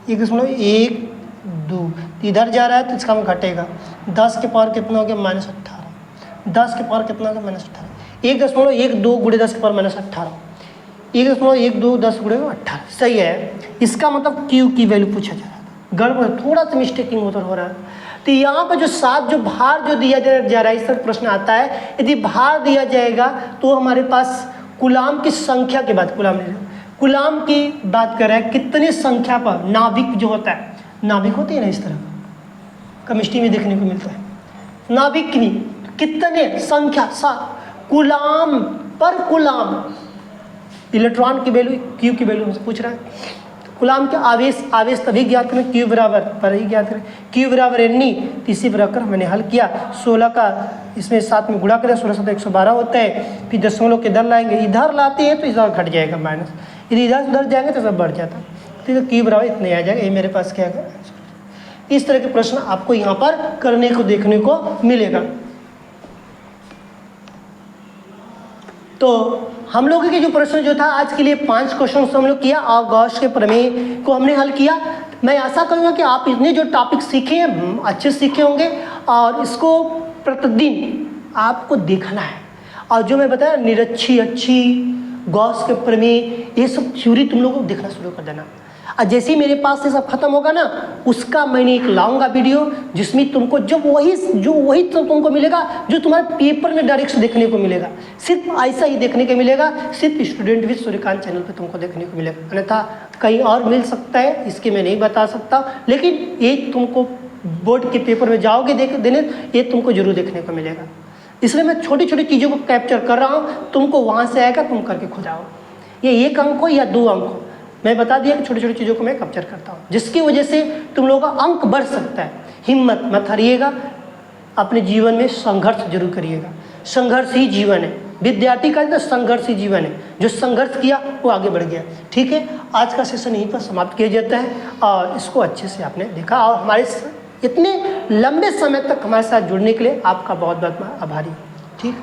A: 1.12 इधर जा रहा है तो इसका घटेगा, 10 के पावर कितना हो गया, -18, 10 के पावर कितना हो गया, -18, 1.12 × 10 की पावर -18, 1.12 10 × 18, सही है। इसका मतलब Q की वैल्यू पूछा जा रहा है, गड़बड़ थोड़ा सा मिस्टेकिंग उधर हो रहा है। तो यहाँ पर जो 7 जो भार जो दिया जा रहा है, इस तरह प्रश्न आता है, यदि भार दिया जाएगा तो हमारे पास कूलाम की संख्या के बाद, कूलाम की बात कर रहा है, कितने संख्या पर नाभिक जो होता है, नाभिक होती है ना इस तरह, केमिस्ट्री में देखने को मिलता है, नाभिक नहीं, कितने संख्या, 7 कूलाम पर कूलाम, इलेक्ट्रॉन की वैल्यू, Q की वैल्यू हमसे पूछ रहा है। कूलाम के आवेश तभी ज्ञात करें, Q बराबर पर ही ज्ञात करें, Q बराबर N। इसी प्रकार मैंने हल किया, 16 का इसमें 7 में गुणा करें, 16 7 112 होता है, फिर दशमलव के इधर लाएंगे, इधर लाते हैं तो इधर घट जाएगा माइनस, यदि इधर उधर जाएंगे तो सब बढ़ जाता है। ठीक है, Q बराबर इतने आ जाएगा, ये मेरे पास क्या है। इस तरह के प्रश्न आपको यहाँ पर करने को देखने को मिलेगा। तो हम लोगों के जो प्रश्न जो था आज के लिए 5 क्वेश्चन हम लोग किया और गॉस के प्रमेय को हमने हल किया। मैं आशा करूँगा कि आप इतने जो टॉपिक सीखे हैं अच्छे सीखे होंगे और इसको प्रतिदिन आपको देखना है। और जो मैं बताया निरक्षी अच्छी गॉस के प्रमेय ये सब थ्योरी तुम लोगों को देखना शुरू कर देना। और जैसे ही मेरे पास से सब खत्म होगा ना, उसका मैंने एक लाऊंगा वीडियो जिसमें तुमको जो वही तो तुमको मिलेगा जो तुम्हारे पेपर में डायरेक्ट देखने को मिलेगा। सिर्फ ऐसा ही देखने को मिलेगा, सिर्फ स्टूडेंट विद सूर्यकांत चैनल पे तुमको देखने को मिलेगा, अन्यथा कहीं और मिल सकता है, इसके मैं नहीं बता सकता। लेकिन ये तुमको बोर्ड के पेपर में जाओगे देने, ये तुमको जरूर देखने को मिलेगा। इसलिए मैं छोटी छोटी चीज़ों को कैप्चर कर रहा हूँ, तुमको वहाँ से आएगा, तुम करके खुद आओ। ये 1 अंक हो या 2 अंक हो, मैं बता दिया कि छोटी छोटी चीज़ों को मैं कैप्चर करता हूँ, जिसकी वजह से तुम लोगों का अंक बढ़ सकता है। हिम्मत मत हारिएगा, अपने जीवन में संघर्ष जरूर करिएगा। संघर्ष ही जीवन है, विद्यार्थी का तो संघर्ष ही जीवन है। जो संघर्ष किया वो आगे बढ़ गया। ठीक है, आज का सेशन यहीं पर समाप्त किया जाता है और इसको अच्छे से आपने देखा और हमारे इतने लंबे समय तक हमारे साथ जुड़ने के लिए आपका बहुत बहुत आभारी। ठीक।